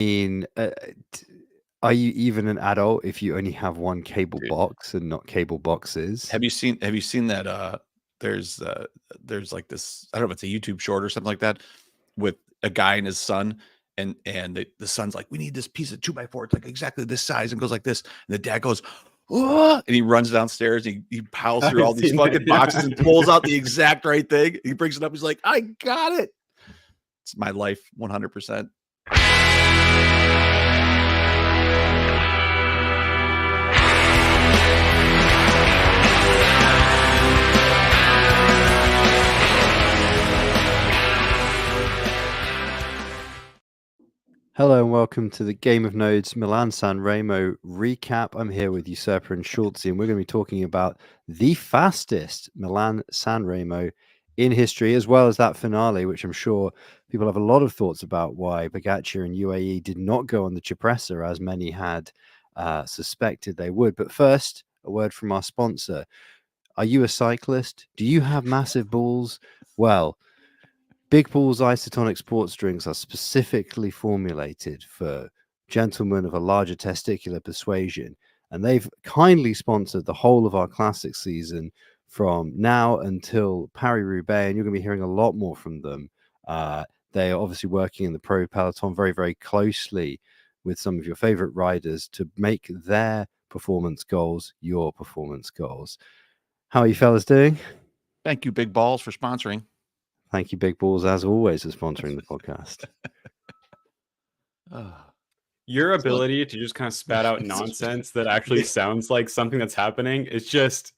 mean, are you even an adult if you only have one cable Dude, box and not cable boxes? have you seen that there's like this, I don't know if it's a YouTube short or something like that, with a guy and his son, and the son's like, we need this piece of 2x4, it's like exactly this size, and goes like this, and the dad goes, "Oh," and he runs downstairs, he piles through all I've these seen that, fucking yeah. boxes and pulls out the exact right thing. He brings it up, he's like, I got it. It's my life 100%. Hello and welcome to the Game of Nodes Milan San Remo recap. I'm here with Usurper and Schultzy, and we're going to be talking about the fastest Milan San Remo in history, as well as that finale, which I'm sure people have a lot of thoughts about why Pogacar and UAE did not go on the Cipressa as many had suspected they would. But first, a word from our sponsor. Are you a cyclist? Do you have massive balls? Well, Big Balls isotonic sports drinks are specifically formulated for gentlemen of a larger testicular persuasion, and they've kindly sponsored the whole of our classic season from now until Paris-Roubaix, and you're going to be hearing a lot more from them. They are obviously working in the pro peloton very, very closely with some of your favorite riders to make their performance goals your performance goals. How are you fellas doing? Thank you, Big Balls, for sponsoring. Thank you, Big Balls, as always, for sponsoring the podcast. Your ability to just kind of spat out nonsense that actually sounds like something that's happening is just,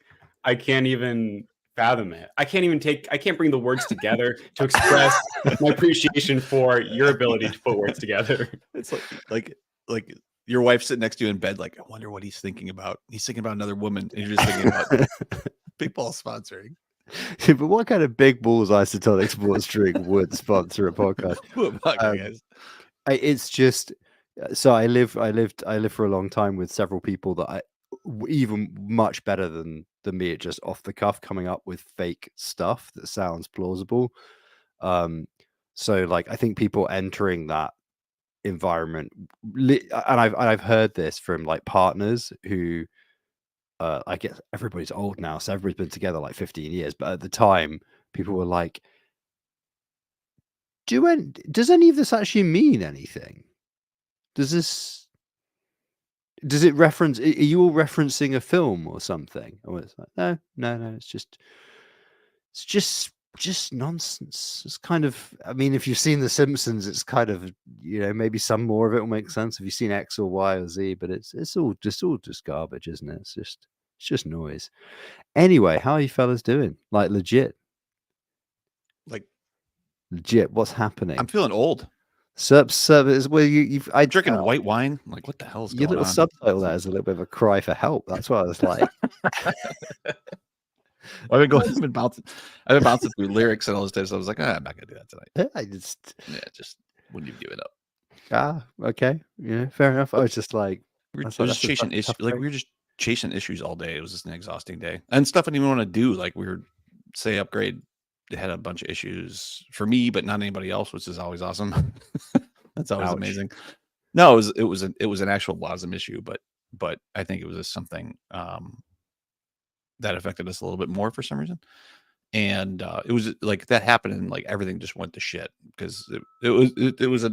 I can't even fathom it. I can't bring the words together to express my appreciation for your ability to put words together. It's like your wife sitting next to you in bed, like, I wonder what he's thinking about. He's thinking about another woman, and you're just thinking about Big Ball sponsoring. But what kind of Big Balls isotonic sports drink would sponsor a podcast? It's just so I lived for a long time with several people that even much better than me at just off the cuff coming up with fake stuff that sounds plausible. So like I think people entering that environment, and I've heard this from like partners who. I guess everybody's old now, so everybody's been together like 15 years. But at the time, people were like, does any of this actually mean anything? Does it reference, are you all referencing a film or something? Or it's like, no, it's just nonsense. It's kind of, I mean, if you've seen The Simpsons, it's kind of, maybe some more of it will make sense if you've seen X or Y or Z, but it's all just garbage, isn't it? It's just noise. Anyway, how are you fellas doing? Like legit, what's happening? I'm feeling old. Is where I'm drinking white wine. I'm like, what the hell is going on? Your little subtitle there is a little bit of a cry for help. That's what I was like. I've been bouncing through lyrics and all this stuff. So I was like, I'm not gonna do that tonight. I just wouldn't even give it up. Okay, fair enough. I was just like, we were just chasing issues. Like we were just chasing issues all day. It was just an exhausting day, and stuff I didn't even want to do. Like we were, say, upgrade. They had a bunch of issues for me, but not anybody else, which is always awesome. That's always amazing. No, it was an actual WASM issue, but I think it was just something that affected us a little bit more for some reason. And it was like that happened, and like everything just went to shit because it was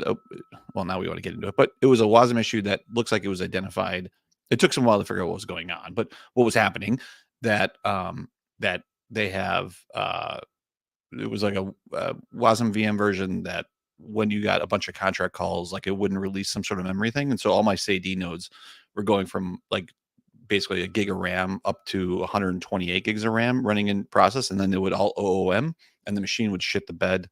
well, now we want to get into it, but it was a WASM issue that looks like it was identified. It took some while to figure out what was going on, but what was happening that they have it was like a WASM VM version that when you got a bunch of contract calls, like it wouldn't release some sort of memory thing, and so all my SAD nodes were going from like basically a gig of RAM up to 128 gigs of RAM running in process, and then it would all OOM, and the machine would shit the bed,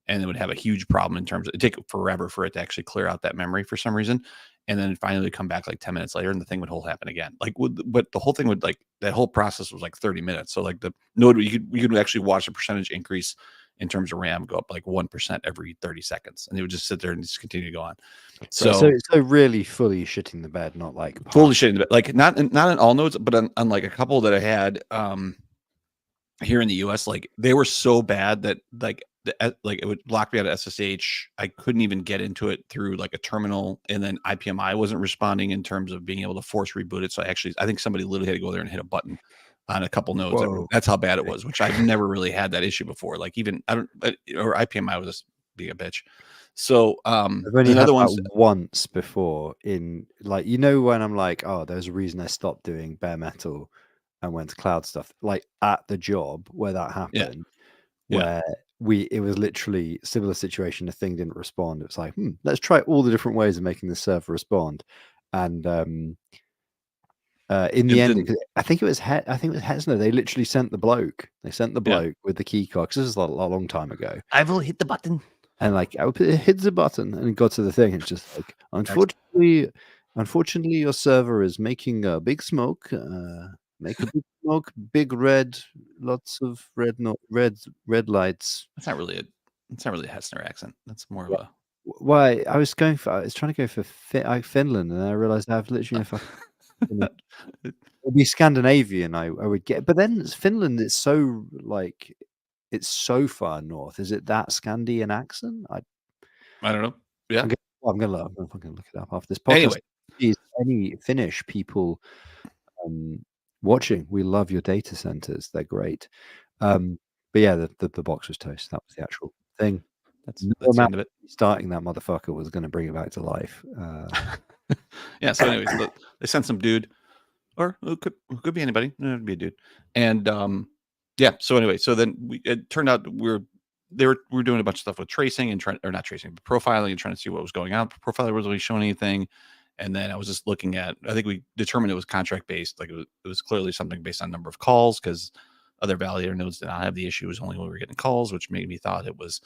and it would have a huge problem in terms of, it'd take forever for it to actually clear out that memory for some reason, and then finally come back like 10 minutes later, and the thing would happen again. Like, but the whole thing would, like, that whole process was like 30 minutes. So like the node, you could actually watch the percentage increase in terms of RAM go up like 1% every 30 seconds, and it would just sit there and just continue to go on. So really fully shitting the bed, not like fully shitting the bed, like not in all nodes, but on like a couple that I had here in the US, like they were so bad that like like it would lock me out of SSH. I couldn't even get into it through like a terminal, and then IPMI wasn't responding in terms of being able to force reboot it. So I think somebody literally had to go there and hit a button on a couple nodes. That's how bad it was, which I've never really had that issue before. Like even or IPMI was just being a bitch. So I've only had that once before in like, when I'm like, oh, there's a reason I stopped doing bare metal and went to cloud stuff, like at the job where that happened, where it was literally a similar situation. The thing didn't respond. It was like, let's try all the different ways of making the server respond. And in the end, I think it was Hesner. They literally sent the bloke. They sent the bloke with the key card, because this is a long time ago. I will hit the button. And like, I would hit the button and got to the thing. It's just like, unfortunately, your server is making a big smoke. Make a big smoke, big red, lots of red lights. It's not really a Hessner accent. That's more of a. Why I was trying to go for Finland, and I realized I've literally it'd be Scandinavian. I would get, but then Finland. It's so like. It's so far north. Is it that Scandian accent? I don't know. Yeah, I'm gonna fucking look it up after this podcast. Anyway, is any Finnish people watching? We love your data centers. They're great. But yeah, the box was toast. That was the actual thing. That's the end of it. Starting that motherfucker was going to bring it back to life. Yeah. So, anyways, they sent some dude, or it could be anybody. It'd be a dude, and yeah. So anyway, so then it turned out we're doing a bunch of stuff with tracing and not tracing, but profiling and trying to see what was going on. Profiler wasn't really showing anything. And then I was just looking at, I think we determined it was contract based. Like it was clearly something based on number of calls, because other validator nodes did not have the issue. It was only when we were getting calls, which made me thought it was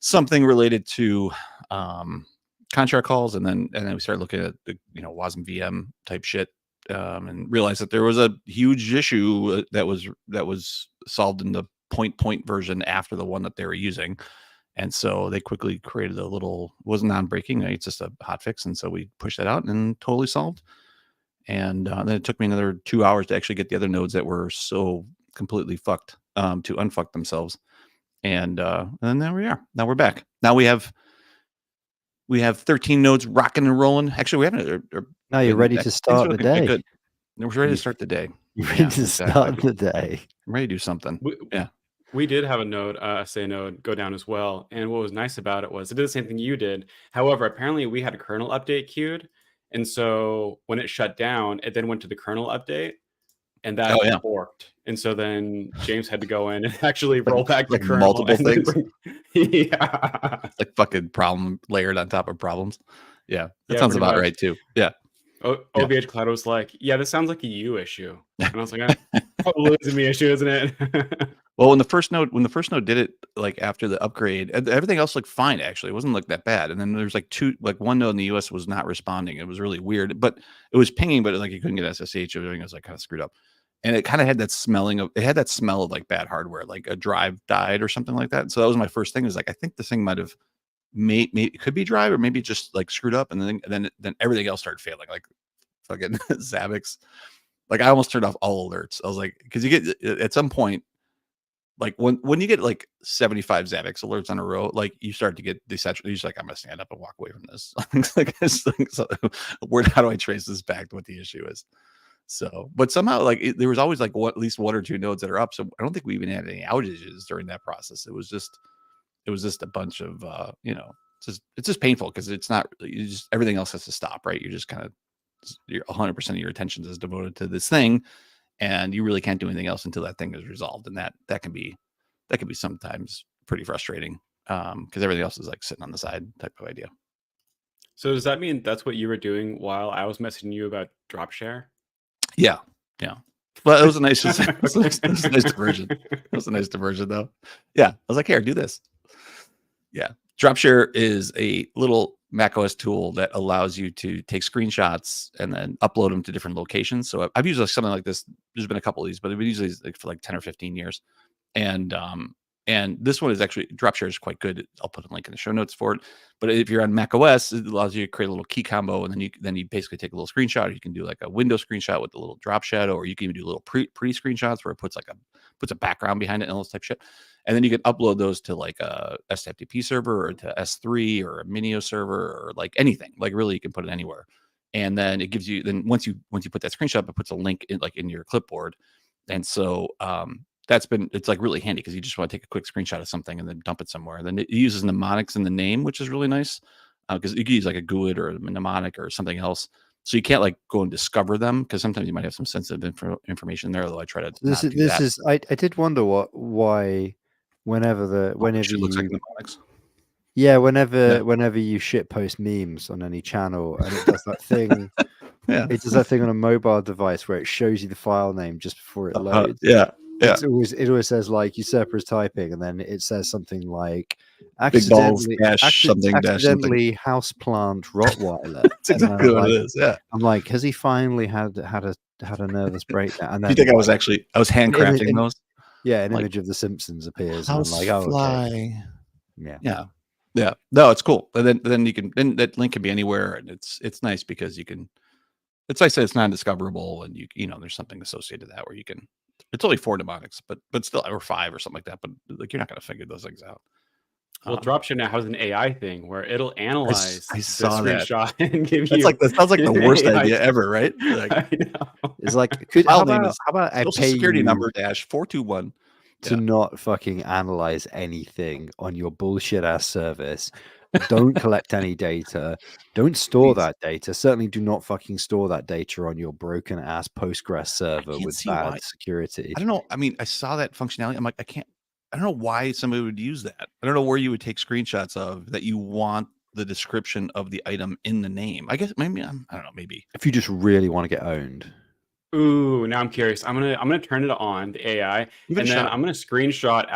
something related to contract calls. And then we started looking at the, WASM VM type shit. And realized that there was a huge issue that was solved in the point version after the one that they were using. And so they quickly created a little, it wasn't non-breaking, right? It's just a hot fix. And so we pushed that out and totally solved. And then it took me another 2 hours to actually get the other nodes that were so completely fucked to unfuck themselves. And then there we are. Now we're back. Now we have 13 nodes rocking and rolling. Actually, we haven't. Now you're ready to start the day. Good. We're ready to start the day. You're ready to start the day. I'm ready to do something. We did have a node, SA node, go down as well. And what was nice about it was it did the same thing you did. However, apparently we had a kernel update queued. And so when it shut down, it then went to the kernel update. And that forked. And so then James had to go in and actually roll back the kernel. Multiple things. Like fucking problem layered on top of problems. Yeah. That sounds about right too. Yeah. OVH Cloud was like, yeah, this sounds like a you issue. And I was like, probably is a me issue, isn't it? Well, when the first node did it, like after the upgrade, everything else looked fine. Actually, it wasn't like that bad. And then there's one node in the US was not responding. It was really weird, but it was pinging, but like you couldn't get SSH. Everything was like kind of screwed up, and it kind of had that smell of like bad hardware, like a drive died or something like that. So that was my first thing. Was like, I think this thing might have maybe it could be drive, or maybe just like screwed up, and then everything else started failing, like fucking Zabbix. Like I almost turned off all alerts. I was like, because you get at some point, like when you get like 75 Zabbix alerts on a row, like you start to get desaturated. You're just like, I'm gonna stand up and walk away from this. How do I trace this back to what the issue is? So, but somehow like there was always like at least one or two nodes that are up. So I don't think we even had any outages during that process. It was just a bunch of it's just painful, because it's not everything else has to stop, right? You're just kind of 100% of your attention is devoted to this thing, and you really can't do anything else until that thing is resolved. And that can be sometimes pretty frustrating, because everything else is like sitting on the side type of idea. So does that mean that's what you were doing while I was messaging you about drop share? Yeah. Well, it was a nice, it was a nice diversion. It was a nice diversion though. Yeah. I was like, here, do this. Yeah. Dropshare is a little macOS tool that allows you to take screenshots and then upload them to different locations. So I've used something like this. There's been a couple of these, but I've been using these like for like 10 or 15 years. And And this one is actually Dropshare is quite good. I'll put a link in the show notes for it. But if you're on Mac OS, it allows you to create a little key combo, and then you basically take a little screenshot. Or you can do like a window screenshot with a little drop shadow, or you can even do little pre screenshots where it puts a background behind it and all this type shit. And then you can upload those to like a SFTP server or to S3 or a Minio server or like anything. Like really, you can put it anywhere. And then it gives you once you put that screenshot, it puts a link in your clipboard. And so it's like really handy because you just want to take a quick screenshot of something and then dump it somewhere. And then it uses mnemonics in the name, which is really nice because you can use like a GUID or a mnemonic or something else. So you can't like go and discover them because sometimes you might have some sensitive information there. Although I try to. I did wonder why whenever it looks like mnemonics. Yeah, whenever you shit post memes on any channel and it does that thing. Yeah, it does that thing on a mobile device where it shows you the file name just before it loads. Yeah. It always says like usurper is typing, and then it says something like accidentally houseplant Rottweiler. That's exactly what it is. Yeah, I'm like, has he finally had a nervous breakdown? And then you think I was handcrafting those? Yeah, an image of The Simpsons appears, and I'm like, oh, okay. Yeah. No, it's cool. And then you can that link can be anywhere, and it's nice because you can. It's like I said, it's non-discoverable, and you know there's something associated to that where you can. It's only 4 mnemonics, but still, or 5 or something like that. But like you're not going to figure those things out. Well, Dropshare now has an AI thing where it'll analyze I saw the screenshot and give you. That sounds like the worst idea ever, right? Like, I know. It's like, how about I Social pay security you number -421 to not fucking analyze anything on your bullshit ass service. Don't collect any data. Don't store that data. Certainly do not fucking store that data on your broken ass Postgres server with bad security. I don't know. I mean, I saw that functionality. I'm like, I don't know why somebody would use that. I don't know where you would take screenshots of that you want the description of the item in the name. I guess maybe I don't know. Maybe if you just really want to get owned. Ooh, now I'm curious. I'm gonna turn it on, the AI, and then I'm gonna screenshot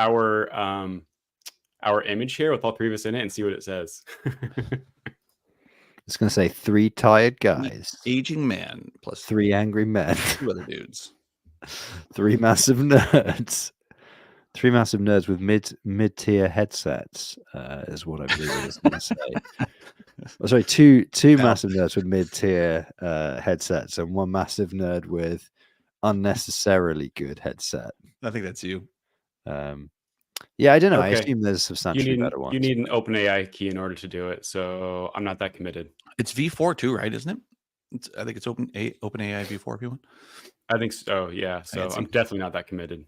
our image here with all 3 of us in it and see what it says. It's gonna say 3 tired guys, aging man plus 3 angry men, 2 other dudes, 3 massive nerds. 3 massive nerds with mid-tier headsets is what I believe it is going to say. Oh, sorry, two massive nerds with mid-tier headsets and 1 massive nerd with unnecessarily good headset. I think that's you. Yeah, I don't know. Okay. I assume there's substantially better ones. You need an OpenAI key in order to do it, so I'm not that committed. It's V4 too, right? Isn't it? I think it's OpenAI V4 if you want. I think so. Yeah. So I'm definitely not that committed.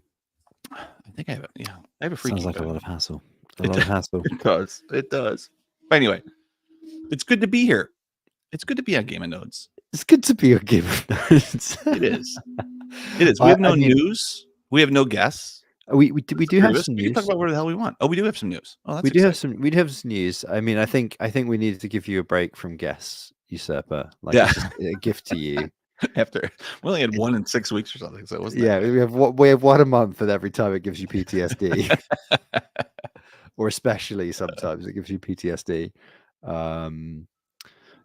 I think I have. I have a free. Sounds like a lot of hassle. It does. But anyway, it's good to be here. It's good to be on Game of Nodes. It's good to be on Game of Nodes. It is. It is. We have no news. We have no guests. We do have some news. We can talk about whatever the hell we want. Oh, we do have some news. Oh, that's we do have some news. I mean, I think we needed to give you a break from guests, Usurper. Like a gift to you. After we only had 1 in 6 weeks or something, so it wasn't. Yeah, we have 1 a month, and every time it gives you PTSD, or especially sometimes it gives you PTSD.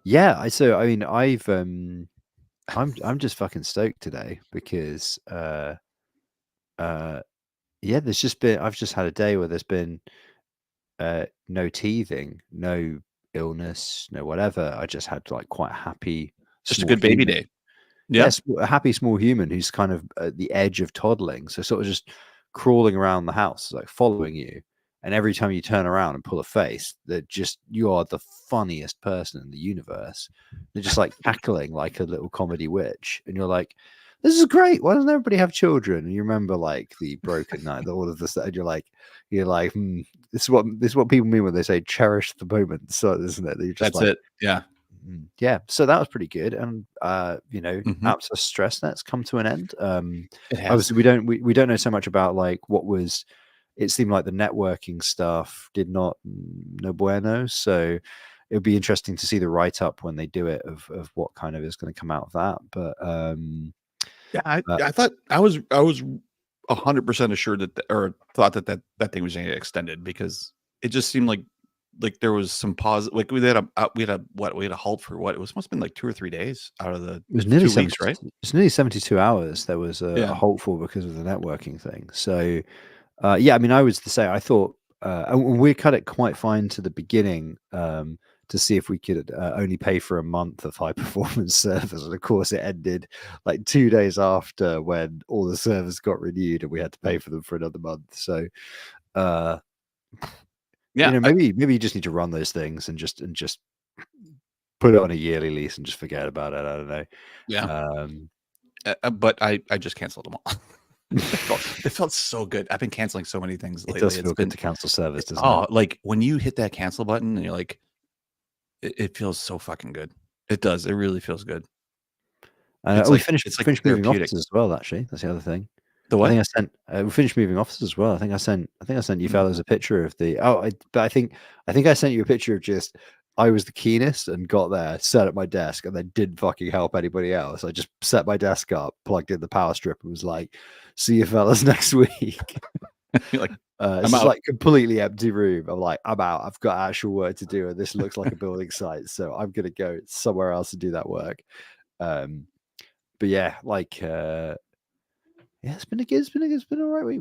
Yeah. So I mean, I'm just fucking stoked today because yeah, I've just had a day where there's been no teething, no illness, no whatever. I just had like quite a happy, just a good baby day. Yeah. Yes, a happy small human who's kind of at the edge of toddling, so sort of just crawling around the house, like following you. And every time you turn around and pull a face, you are the funniest person in the universe. They're just like cackling like a little comedy witch, and you're like, "This is great. Why doesn't everybody have children?" And you remember like the broken night, all of this, and you're like, this is what people mean when they say cherish the moment. So isn't it? That's like, it. Yeah. Yeah, so that was pretty good, and apps of stress nets come to an end. Obviously, we don't know so much about like what was. It seemed like the networking stuff did not no bueno, so it would be interesting to see the write up when they do it of what kind of is going to come out of that. But yeah, I thought I was 100% assured thought that thing was going to get extended because it just seemed like there was some pause. Like we had a halt for what it was must have been like 2 or 3 days out of the it was nearly 2 weeks, right? It's nearly 72 hours. There was a halt for because of the networking thing. So Yeah, I mean, I was the same. I thought, and we cut it quite fine to the beginning to see if we could only pay for a month of high performance servers. And of course, it ended like 2 days after when all the servers got renewed and we had to pay for them for another month. So, Yeah, maybe you just need to run those things and just put it on a yearly lease and just forget about it. I don't know. Yeah. But I just canceled them all. It felt so good. I've been canceling so many things lately. It does feel good to cancel servers, doesn't it? Like when you hit that cancel button and you're like, it feels so fucking good. It does. It really feels good. We finished moving offices as well. Actually, that's the other thing. The what? I think I sent. We finished moving offices as well. I think I sent you fellas a picture of the. But I think I sent you a picture of just. I was the keenest and got there, sat at my desk, and then didn't fucking help anybody else. I just set my desk up, plugged in the power strip, and was like, "See you fellas next week." Like, it's just like completely empty room. I'm like, I'm out. I've got actual work to do, and this looks like a building site, so I'm gonna go somewhere else to do that work. But yeah, like, yeah, it's been all right. We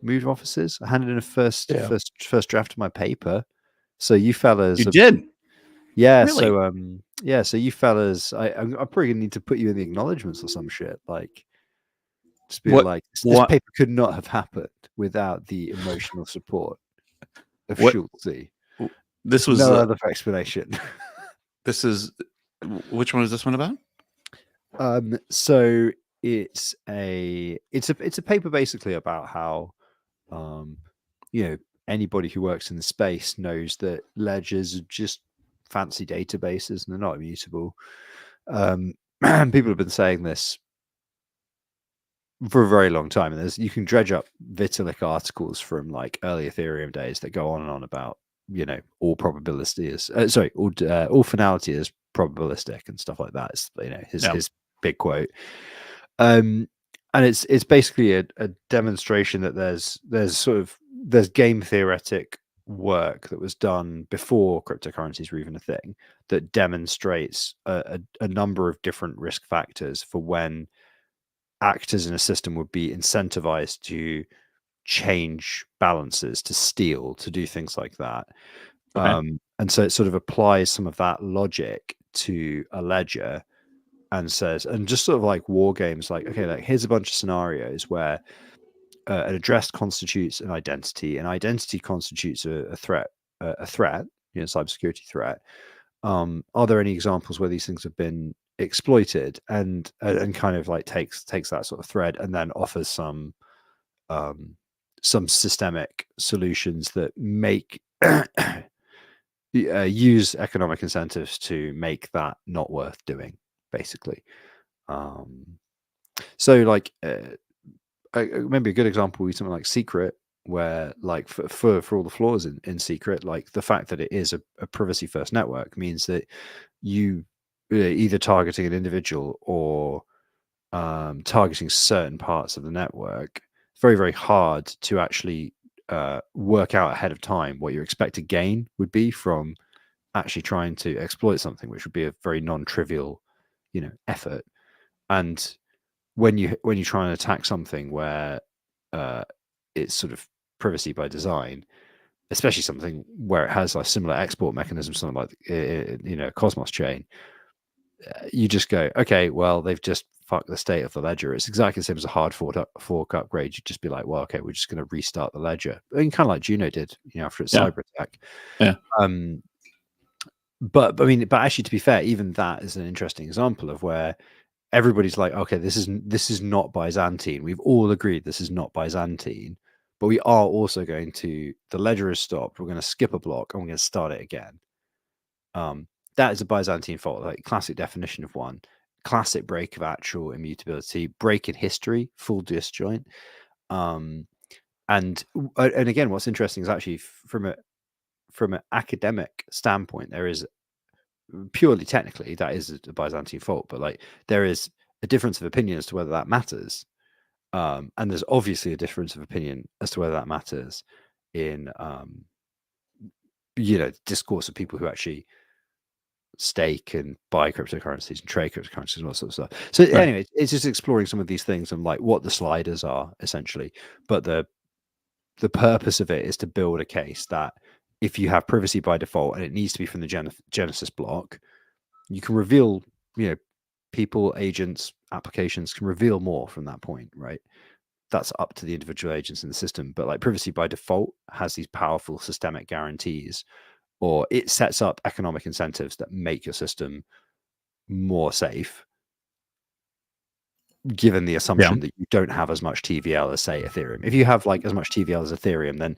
moved offices. I handed in a first draft of my paper. So you fellas, did. Yeah. Really? So So you fellas, I'm probably gonna need to put you in the acknowledgements or some shit. Like, just be like, this paper could not have happened without the emotional support of Schultze. This was no other explanation. This is which one is this one about? So it's a paper basically about how anybody who works in the space knows that ledgers are just fancy databases and they're not immutable. People have been saying this for a very long time, and you can dredge up Vitalik articles from like early Ethereum days that go on and on about all probability is all finality is probabilistic and stuff like that. It's his big quote. And it's basically a demonstration that there's game theoretic work that was done before cryptocurrencies were even a thing that demonstrates a number of different risk factors for when actors in a system would be incentivized to change balances, to steal, to do things like that. Okay. And so it sort of applies some of that logic to a ledger and says, and just sort of like war games, like, okay, like here's a bunch of scenarios where an address constitutes an identity constitutes a threat, cybersecurity threat. Are there any examples where these things have been exploited, and kind of like takes that sort of thread and then offers some systemic solutions that make use economic incentives to make that not worth doing, basically. So like maybe a good example would be something like Secret, where like for all the flaws in Secret, like the fact that it is a privacy first network means that you either targeting an individual or targeting certain parts of the network, it's very, very hard to actually work out ahead of time what your expected gain would be from actually trying to exploit something, which would be a very non-trivial effort. And when you try and attack something where it's sort of privacy by design, especially something where it has like similar export mechanisms, something like Cosmos chain, you just go, okay, well, they've just fucked the state of the ledger. It's exactly the same as a hard fork upgrade. You'd just be like, well, okay, we're just going to restart the ledger. I mean, kind of like Juno did, after its cyber attack. Yeah. But I mean, but actually, to be fair, even that is an interesting example of where everybody's like, okay, this is not Byzantine. We've all agreed this is not Byzantine, but we are also going to, the ledger is stopped. We're going to skip a block and we're going to start it again. That is a Byzantine fault, like classic definition of one. Classic break of actual immutability, break in history, full disjoint. And again, what's interesting is actually from an academic standpoint, there is purely technically that is a Byzantine fault, but like there is a difference of opinion as to whether that matters. And there's obviously a difference of opinion as to whether that matters in discourse of people who actually stake and buy cryptocurrencies and trade cryptocurrencies and all that sort of stuff. So anyway, it's just exploring some of these things and like what the sliders are essentially, but the purpose of it is to build a case that if you have privacy by default and it needs to be from the Genesis block, you can reveal, people, agents, applications can reveal more from that point, right? That's up to the individual agents in the system. But like privacy by default has these powerful systemic guarantees, or it sets up economic incentives that make your system more safe, given the assumption that you don't have as much TVL as, say, Ethereum. If you have like as much TVL as Ethereum, then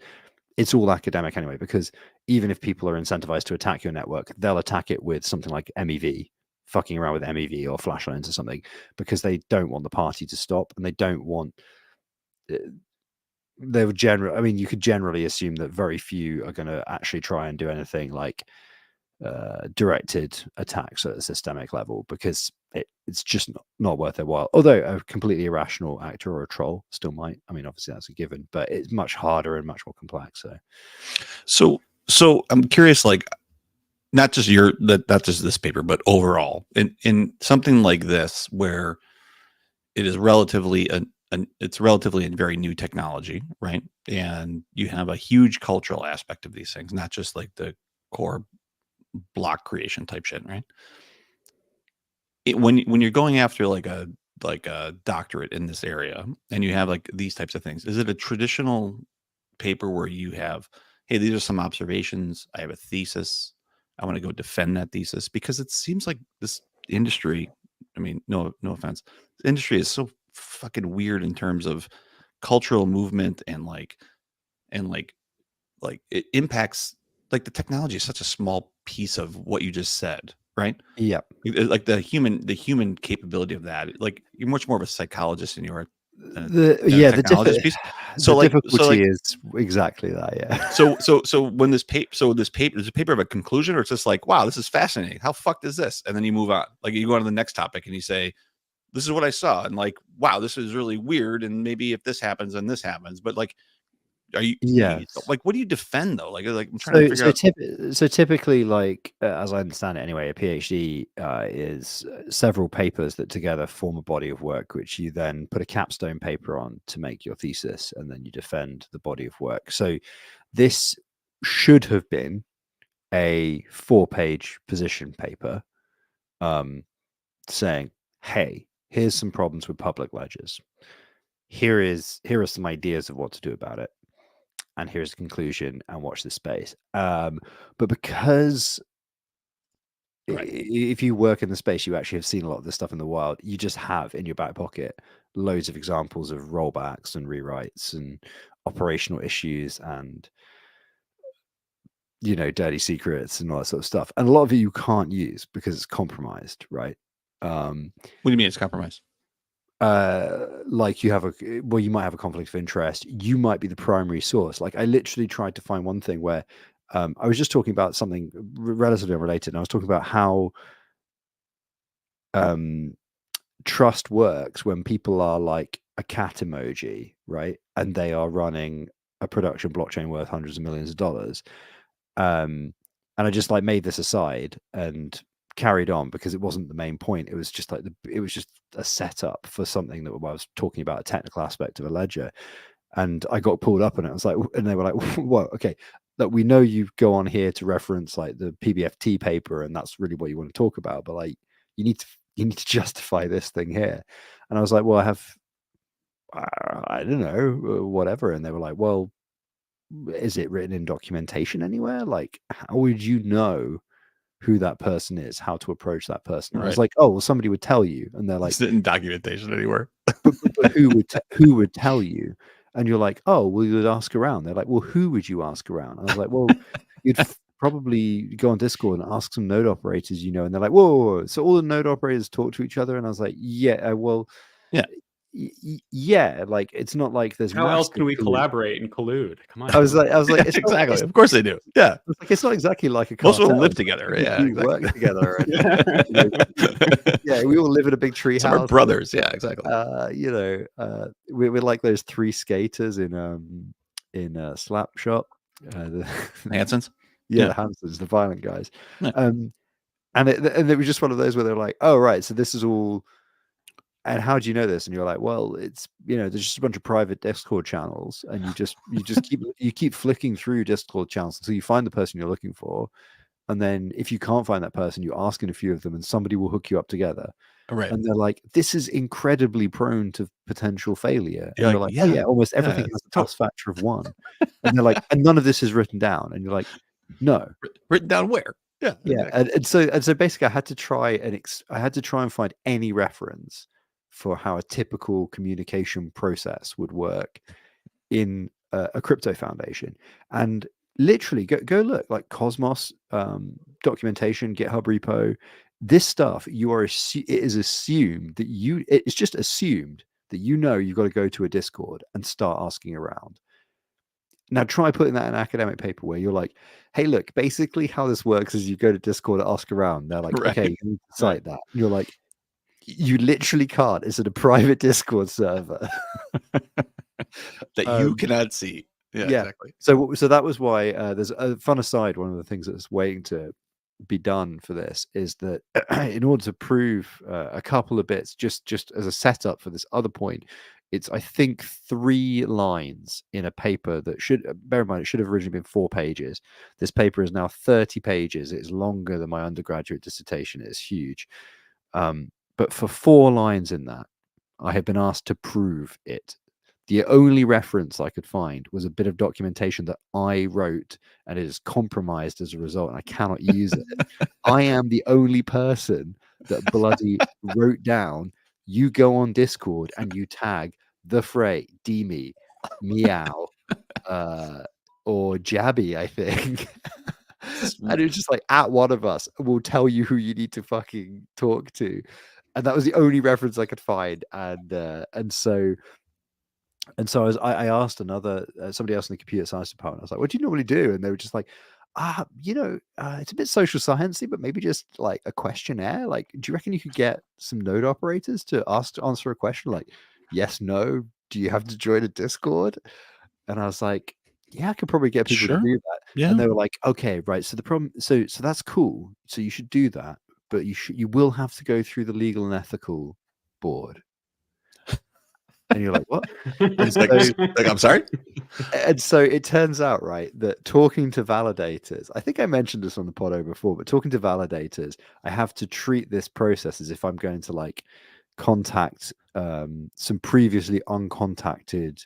it's all academic anyway, because even if people are incentivized to attack your network, they'll attack it with something like MEV, fucking around with MEV or flash loans or something, because they don't want the party to stop, and they don't want. They would you could generally assume that very few are going to actually try and do anything like directed attacks at a systemic level, because it's just not worth their while. Although a completely irrational actor or a troll still might. I mean, obviously that's a given, but it's much harder and much more complex. So I'm curious, like, not just this paper, but overall in something like this, where it is relatively it's relatively a very new technology, right? And you have a huge cultural aspect of these things, not just like the core block creation type shit, right? When you're going after like a doctorate in this area, and you have like these types of things, is it a traditional paper where you have, hey, these are some observations, I have a thesis, I want to go defend that thesis? Because it seems like this industry, I mean, no offense, the industry is so fucking weird in terms of cultural movement, and it impacts, like, the technology is such a small piece of what you just said, right? Yeah. Like the human capability of that. Like, you're much more of a psychologist in your The technologist piece. So the like, difficulty is exactly that. Yeah. So when there's a paper of a conclusion, or it's just like, wow, this is fascinating. How fucked is this? And then you move on. Like, you go on to the next topic and you say, this is what I saw, and like, wow, this is really weird. And maybe if this happens, then this happens. But like, like, what do you defend though? Like I'm trying to figure out. So typically, like, as I understand it anyway, a PhD is several papers that together form a body of work, which you then put a capstone paper on to make your thesis, and then you defend the body of work. So this should have been a 4-page position paper, saying, hey, here's some problems with public ledgers. Here are some ideas of what to do about it, and here's the conclusion, and watch this space. But because if you work in the space, you actually have seen a lot of this stuff in the wild. You just have in your back pocket loads of examples of rollbacks and rewrites and operational issues and dirty secrets and all that sort of stuff. And a lot of it you can't use because it's compromised, right? What do you mean it's compromised? Like you might have a conflict of interest. You might be the primary source. Like, I literally tried to find one thing where I was just talking about something relatively unrelated, and I was talking about how trust works when people are like a cat emoji, right? And they are running a production blockchain worth hundreds of millions of dollars. And I just like made this aside and carried on, because it wasn't the main point. It was just like it was just a setup for something that I was talking about, a technical aspect of a ledger. And I got pulled up on it. I was like, and they were like, "Whoa, okay, that we know you go on here to reference like the PBFT paper, and that's really what you want to talk about, but like you need to justify this thing here." And I was like, "Well, I don't know, whatever." And they were like, "Well, is it written in documentation anywhere? Like, how would you know who that person is, how to approach that person?" And I was like, "Oh, well, somebody would tell you." And they're like, "It's in documentation anywhere." but who would tell you? And you're like, "Oh, well, you would ask around." They're like, "Well, who would you ask around?" And I was like, "Well, you'd probably go on Discord and ask some node operators, And they're like, whoa. So all the node operators talk to each other?" And I was like, "Yeah, well, yeah. Yeah, like it's not like there's how else can we collaborate and collude? Come on." I was like, it's exactly. Of course they do. Yeah, it's like it's not exactly like a cartel. Most of them live together. Yeah, exactly. Work together. And, yeah, we all live in a big tree Some house. Are brothers. Yeah, exactly. We're like those 3 skaters in Slap Shop. The Hansons. The Hansons, the violent guys. Yeah. And it was just one of those where they're like, "Oh, right, so this is all." and how do you know this? And you're like, well, it's, there's just a bunch of private Discord channels, and you just keep flicking through Discord channels until you find the person you're looking for. And then if you can't find that person, you ask in a few of them, and somebody will hook you up together. Right. And they're like, this is incredibly prone to potential failure. And you're like, yeah, oh yeah, almost everything has a pass factor of 1. And they're like, and none of this is written down. And you're like, no. Written down where? Yeah. Exactly. And so basically I had to try and find any reference for how a typical communication process would work in a crypto foundation. And literally go look, like Cosmos documentation, GitHub repo, this stuff, it is assumed that it's just assumed that you've got to go to a Discord and start asking around. Now try putting that in an academic paper where you're like, hey, look, basically how this works is you go to Discord and ask around. They're like, okay, you need to cite that. And you're like, you literally can't. It's in a private Discord server that you cannot see. Yeah, exactly. So that was why there's a fun aside. One of the things that's waiting to be done for this is that in order to prove a couple of bits, just as a setup for this other point, it's, I think, 3 lines in a paper that should, bear in mind, it should have originally been 4 pages. This paper is now 30 pages. It's longer than my undergraduate dissertation. It's huge. But for 4 lines in that, I have been asked to prove it. The only reference I could find was a bit of documentation that I wrote, and it is compromised as a result, and I cannot use it. I am the only person that bloody wrote down, you go on Discord and you tag the Fray, Demi, Meow, or Jabby, I think. And it's just like, at one of us will tell you who you need to fucking talk to. And that was the only reference I could find. And so I asked somebody else in the computer science department. I was like, "What do you normally do?" And they were just like, it's a bit social sciencey, but maybe just like a questionnaire. Like, do you reckon you could get some node operators to answer a question like yes, no? Do you have to join a Discord? And I was like, yeah, I could probably get people to do that. Yeah. And they were like, okay, right. So the problem, so that's cool. So you should do that, but you will have to go through the legal and ethical board. And you're like, what? And so, like, I'm sorry. And so it turns out, right, that talking to validators, I think I mentioned this on the podo before, but talking to validators, I have to treat this process as if I'm going to like contact some previously uncontacted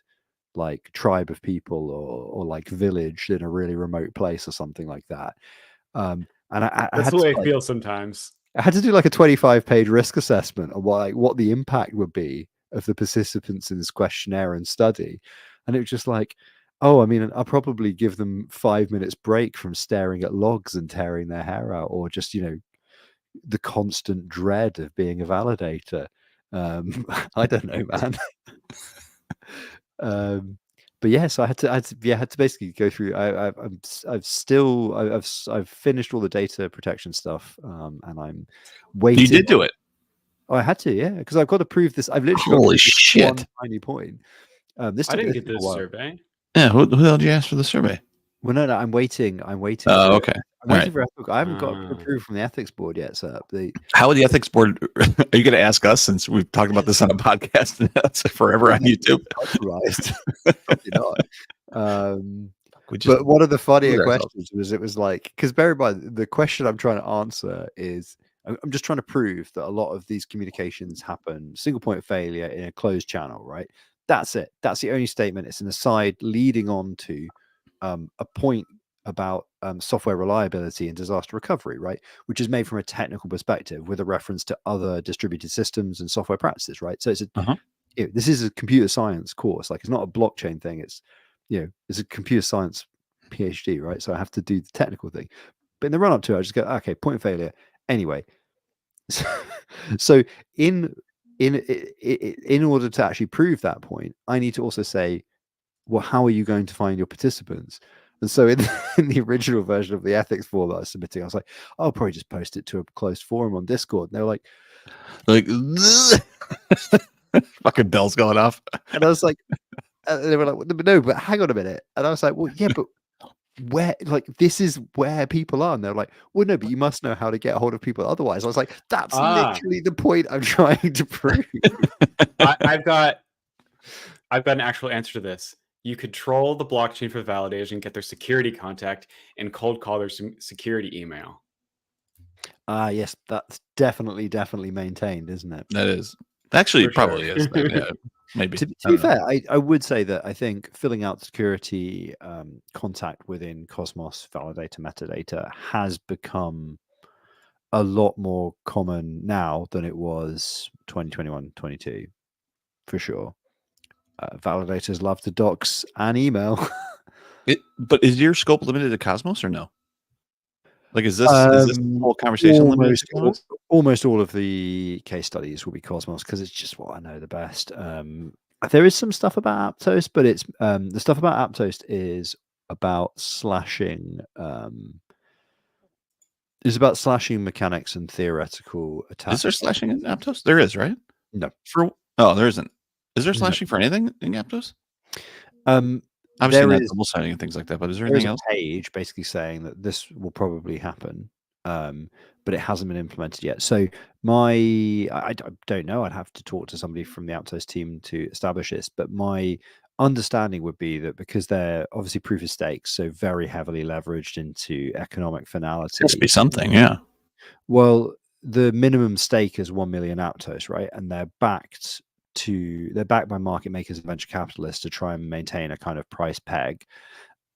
like tribe of people or like village in a really remote place or something like that. And that's the way I feel sometimes. I had to do like a 25-page risk assessment on what the impact would be of the participants in this questionnaire and study. And it was just like, oh, I mean, I'll probably give them 5 minutes break from staring at logs and tearing their hair out, or just, the constant dread of being a validator. I don't know, man. But yeah, so I had to basically go through. I've finished all the data protection stuff, and I'm waiting. You did do it. Oh, I had to, yeah, because I've got to prove this. I've literally holy shit, one tiny point. I didn't get this survey. Yeah, who the hell did you ask for the survey? Well, no, I'm waiting. Oh, okay. I'm waiting for ethics. I haven't got approved from the ethics board yet. So how would the ethics board? Are you going to ask us, since we've talked about this on a podcast and that's forever on YouTube? Probably not. But one of the funnier questions was, it was like, because bear in mind, the question I'm trying to answer is, I'm just trying to prove that a lot of these communications happen single point of failure in a closed channel, right? That's it. That's the only statement. It's an aside leading on to a point about software reliability and disaster recovery, right? Which is made from a technical perspective with a reference to other distributed systems and software practices, right? So it's this is a computer science course. Like, it's not a blockchain thing. It's it's a computer science PhD, right? So I have to do the technical thing. But in the run up to it, I just go, okay, point of failure. Anyway, so in order to actually prove that point, I need to also say, well, how are you going to find your participants? And so in the original version of the ethics form that I was submitting, I was like, I'll probably just post it to a closed forum on Discord. And they were like fucking bells going off. And I was like, they were like, no, but hang on a minute. And I was like, well, yeah, but where, like, this is where people are. And they're like, well, no, but you must know how to get a hold of people otherwise. I was like, that's literally the point I'm trying to prove. I've got an actual answer to this. You could troll the blockchain for validation, get their security contact, and cold call their security email. Yes, that's definitely maintained, isn't it? That is. Actually, For probably sure. is. Yeah, maybe. To be fair, I would say that I think filling out security contact within Cosmos validator metadata has become a lot more common now than it was 2021, 22, for sure. Validators love to docs and email. But is your scope limited to Cosmos or no? Like, is this whole conversation limited to Cosmos? Almost all of the case studies will be Cosmos because it's just what I know the best. There is some stuff about Aptos, but it's the stuff about Aptos is about slashing. Is about slashing mechanics and theoretical attacks. Is there slashing in Aptos? There is, right? No. There isn't. Is there slashing for anything in Aptos? Obviously not double siding and things like that, but is there anything else? There's a page basically saying that this will probably happen, but it hasn't been implemented yet. So I don't know. I'd have to talk to somebody from the Aptos team to establish this, but my understanding would be that because they're obviously proof of stake, so very heavily leveraged into economic finality. It has to be something, yeah. Well, the minimum stake is 1 million Aptos, right? And they're backed by market makers and venture capitalists to try and maintain a kind of price peg.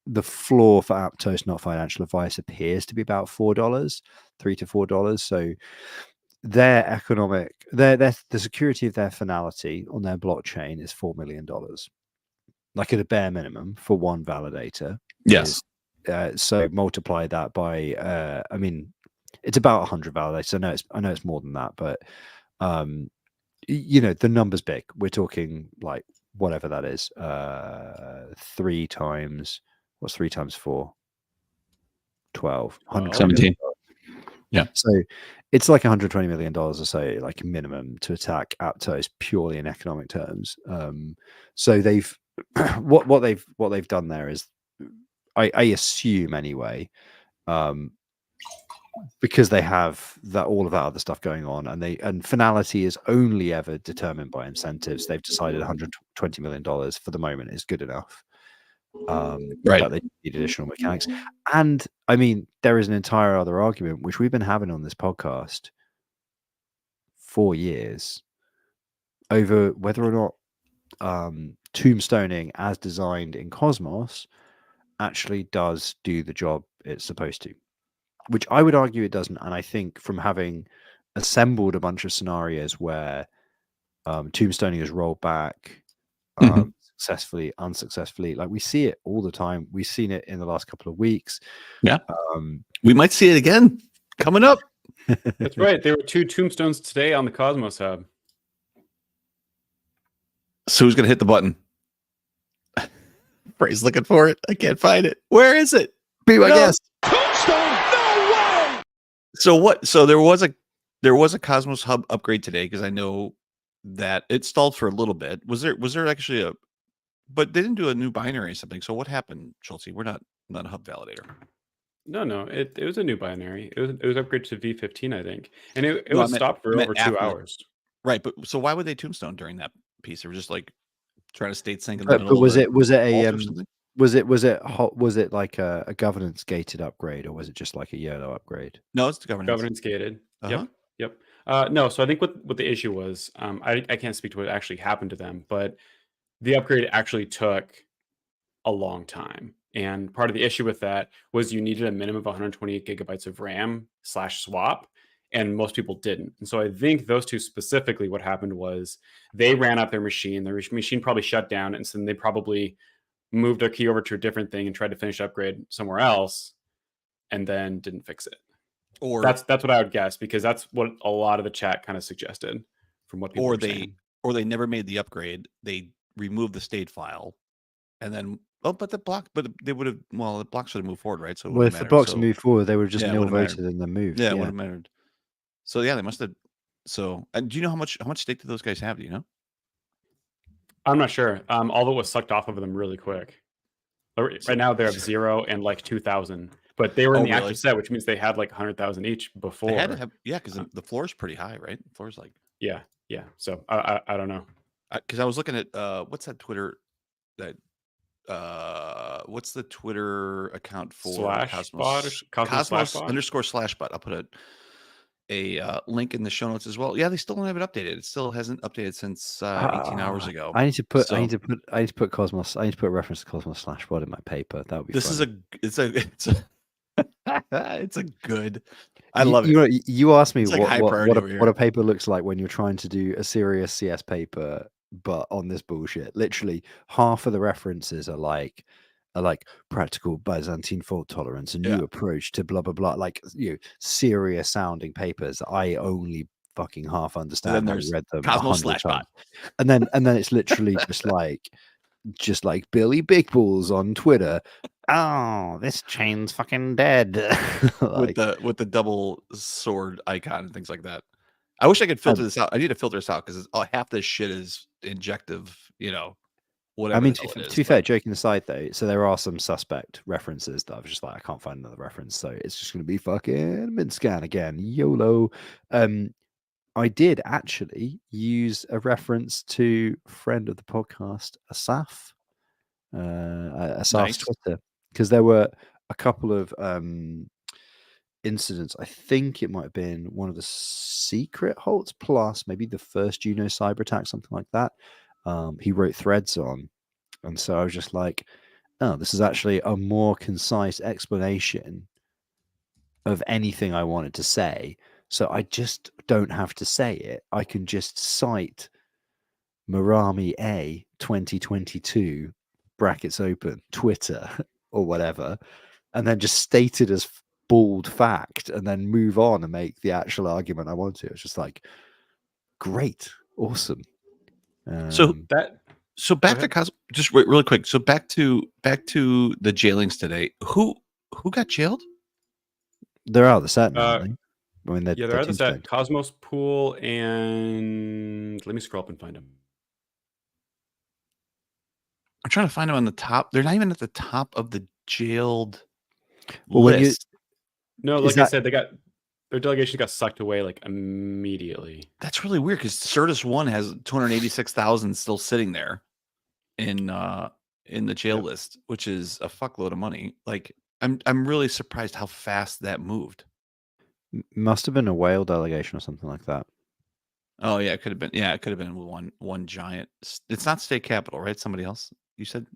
The floor for Aptos, not financial advice, appears to be about $4, $3 to $4. So their the security of their finality on their blockchain is $4 million, like at a bare minimum for one validator. Yes. So multiply that by, I mean, it's about 100 validators. I know it's more than that, but the number's big. We're talking like whatever that is. 3 times, what's 3 times 4? 12. 17. Yeah. So it's like $120 million or so, like a minimum to attack Aptos purely in economic terms. So they've what they've done there is, I assume anyway, because they have all of that other stuff going on, and finality is only ever determined by incentives. They've decided $120 million for the moment is good enough. Right. But they need additional mechanics. And I mean, there is an entire other argument which we've been having on this podcast for years over whether or not tombstoning as designed in Cosmos actually does do the job it's supposed to, which I would argue it doesn't. And I think from having assembled a bunch of scenarios where tombstoning is rolled back successfully, unsuccessfully, like we see it all the time. We've seen it in the last couple of weeks. Yeah. We might see it again coming up. That's right. There were 2 tombstones today on the Cosmos Hub. So who's going to hit the button? Bray's looking for it. I can't find it. Where is it? Be my guest. Tombstone, no way! So what? So there was a Cosmos Hub upgrade today, because I know that it stalled for a little bit. Was there actually but they didn't do a new binary or something. So what happened, Schultze? We're not a hub validator. No, it was a new binary. It was upgraded to V15, I think, and it was stopped for over 2 hours. Right, but so why would they tombstone during that piece? They were just like trying to state sync in the But middle. was it like a governance gated upgrade, or was it just like a YOLO upgrade? No, it's the governance gated. Yep. No, so I think what the issue was, I can't speak to what actually happened to them, but the upgrade actually took a long time. And part of the issue with that was you needed a minimum of 128 gigabytes of RAM /swap, and most people didn't. And so I think those two specifically, what happened was they ran up their machine. Their machine probably shut down, and so then they probably moved their key over to a different thing and tried to finish upgrade somewhere else, and then didn't fix it. Or that's what I would guess, because that's what a lot of the chat kind of suggested from what people were saying. Or they never made the upgrade. They removed the state file, and then they would have. Well, the block should have moved forward, right? So if the blocks moved forward, they would have just nil voted and then moved. Yeah, it would have mattered. So yeah, they must have. So do you know how much stake do those guys have? Do you know? I'm not sure. All of it was sucked off of them really quick. Right now they're of 0 and like 2,000, but they were in the really? active set, which means they had like 100,000 each before. They had to have, yeah, because the floor is pretty high, right? The floor's like, yeah. So I don't know. Because I was looking at what's that Twitter that what's the Twitter account for Cosmos _/bot. I'll put a link in the show notes as well. Yeah, they still don't have it updated. It still hasn't updated since 18 hours ago. I need to put Cosmos. I need to put a reference to Cosmos /bot in my paper. That would be. This funny. is it's a good. I love it. You asked me like what a paper looks like when you're trying to do a serious CS paper, but on this bullshit. Literally, half of the references are like practical Byzantine fault tolerance, a new approach to blah blah blah. Like serious sounding papers. I only fucking half understand. I read them Cosmos /bot, and then it's literally just like Billy Big Balls on Twitter. Oh, this chain's fucking dead. Like, with the double sword icon and things like that. I wish I could filter this out. I need to filter this out because half this shit is injective, whatever. I mean, to be fair, joking aside though, so there are some suspect references that I was just like, I can't find another reference, so it's just going to be fucking Minscan again. YOLO. I did actually use a reference to friend of the podcast, Asaf. Asaf's Nice. Twitter, because there were a couple of incidents. I think it might have been one of the secret halts plus maybe the first Juno cyber attack, something like that. He wrote threads on, and so I was just like, oh, this is actually a more concise explanation of anything I wanted to say. So I just don't have to say it. I can just cite Marami A 2022 brackets open Twitter or whatever, and then just state it as bald fact, and then move on and make the actual argument I want to. It's just like, great, awesome. So back to Cosmos, just really quick. So back to the jailings today. Who got jailed? They're out of the set now. I mean, they're out of the set. Cosmos Pool, and let me scroll up and find them. I'm trying to find them on the top. They're not even at the top of the jailed list. I said, their delegation got sucked away like immediately. That's really weird because Certus 1 has 286,000 still sitting there in the jail list, which is a fuckload of money. Like I'm really surprised how fast that moved. Must have been a whale delegation or something like that. Oh yeah, it could have been. Yeah, it could have been one giant. It's not State Capital, right? Somebody else. You said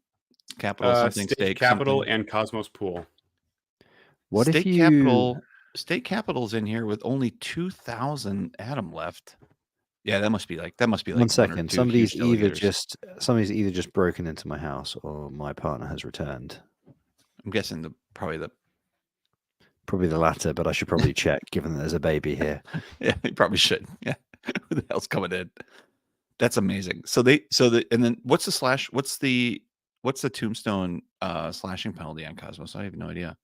Capital something. State Capital something. and Cosmos Pool. What State if you... Capital? State Capital's in here with only 2,000 Atom left. Yeah, that must be like 1 second. Somebody's either just broken into my house or my partner has returned. I'm guessing probably the latter, but I should probably check given that there's a baby here. Yeah, you probably should. Yeah. Who the hell's coming in? That's amazing. And then what's the tombstone slashing penalty on Cosmos? I have no idea.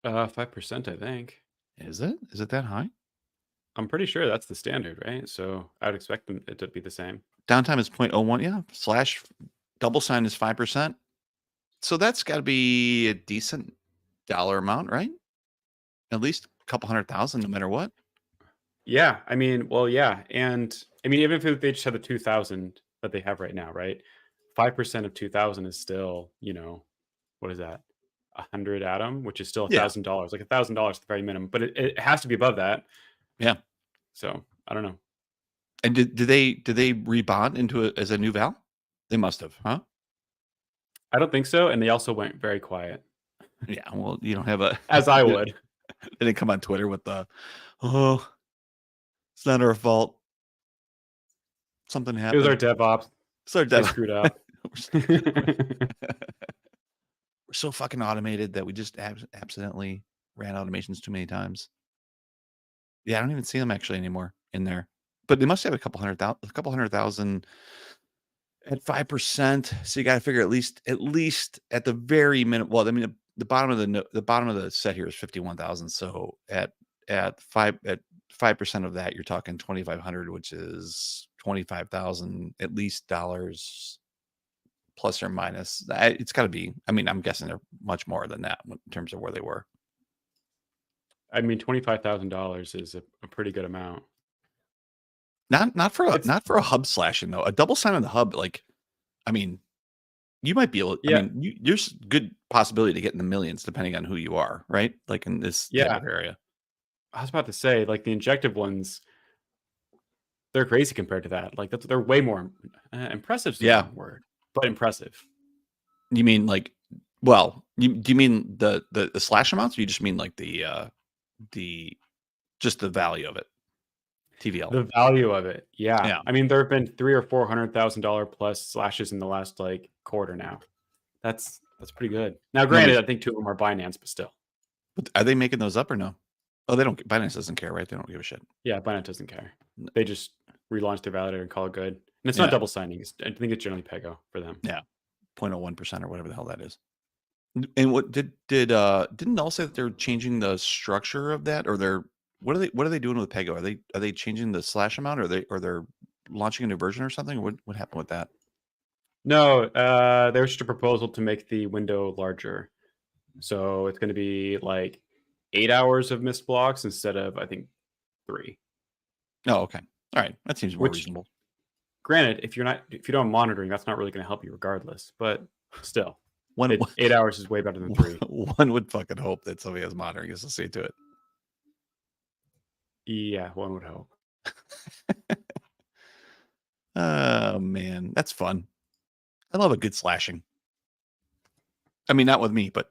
5%, I think. Is it that high? I'm pretty sure that's the standard, right? So I would expect it to be the same. Downtime is 0.01. Yeah. Slash double sign is 5%. So that's got to be a decent dollar amount, right? At least a couple 100,000, no matter what. Yeah. I mean, well, yeah. And I mean, even if they just had the 2,000 that they have right now, right? 5% of 2,000 is still, what is that? 100 Atom, which is still $1,000, like $1,000 at the very minimum, but it has to be above that. Yeah. So I don't know. And did they rebond into it as a new Val? They must have, huh? I don't think so. And they also went very quiet. Yeah. Well, you don't have a as I would. They didn't come on Twitter with the it's not our fault. Something happened. It was our DevOps. It's our DevOps. Screwed up. We're so fucking automated that we just accidentally ran automations too many times. Yeah, I don't even see them actually anymore in there. But they must have a couple 100,000 at 5%. So you got to figure at least at the very minimum. Well, I mean, the bottom of the set here is 51,000. So at 5% of that, you're talking 2,500, which is 25,000 at least dollars plus or minus. It's got to be. I mean, I'm guessing they're much more than that in terms of where they were. I mean, $25,000 is a pretty good amount. Not for a hub slashing though. A double sign on the hub, like, I mean, you might be able. Yeah. I mean, there's good possibility to get in the millions depending on who you are, right? Like in this type of area. I was about to say, like the injective ones, they're crazy compared to that. Like they're way more impressive. Yeah, word, but impressive. You mean like, well, do you mean the slash amounts, or you just mean like the just the value of it? TVL. The value of it, yeah. Yeah. I mean, there have been $300,000 or $400,000 plus slashes in the last like quarter now. That's pretty good. Now, granted, I think 2 of them are Binance, but still. But are they making those up or no? Oh, they don't. Binance doesn't care, right? They don't give a shit. Yeah, Binance doesn't care. They just relaunch their validator and call it good. And it's not double signing. I think it's generally Pego for them. Yeah, 0.01% or whatever the hell that is. And what didn't Null say that they're changing the structure of that, or they're what are they doing with Pego? Are they changing the slash amount, or they're launching a new version or something? What happened with that? No, there's just a proposal to make the window larger. So it's going to be like 8 hours of missed blocks instead of, I think, 3. Oh, okay. All right. That seems more reasonable. Granted, if you don't have monitoring, that's not really going to help you regardless. But still, 8 hours is way better than 3. One would fucking hope that somebody has monitoring associated to it. Yeah, one would hope. Oh man, that's fun. I love a good slashing. I mean, not with me, but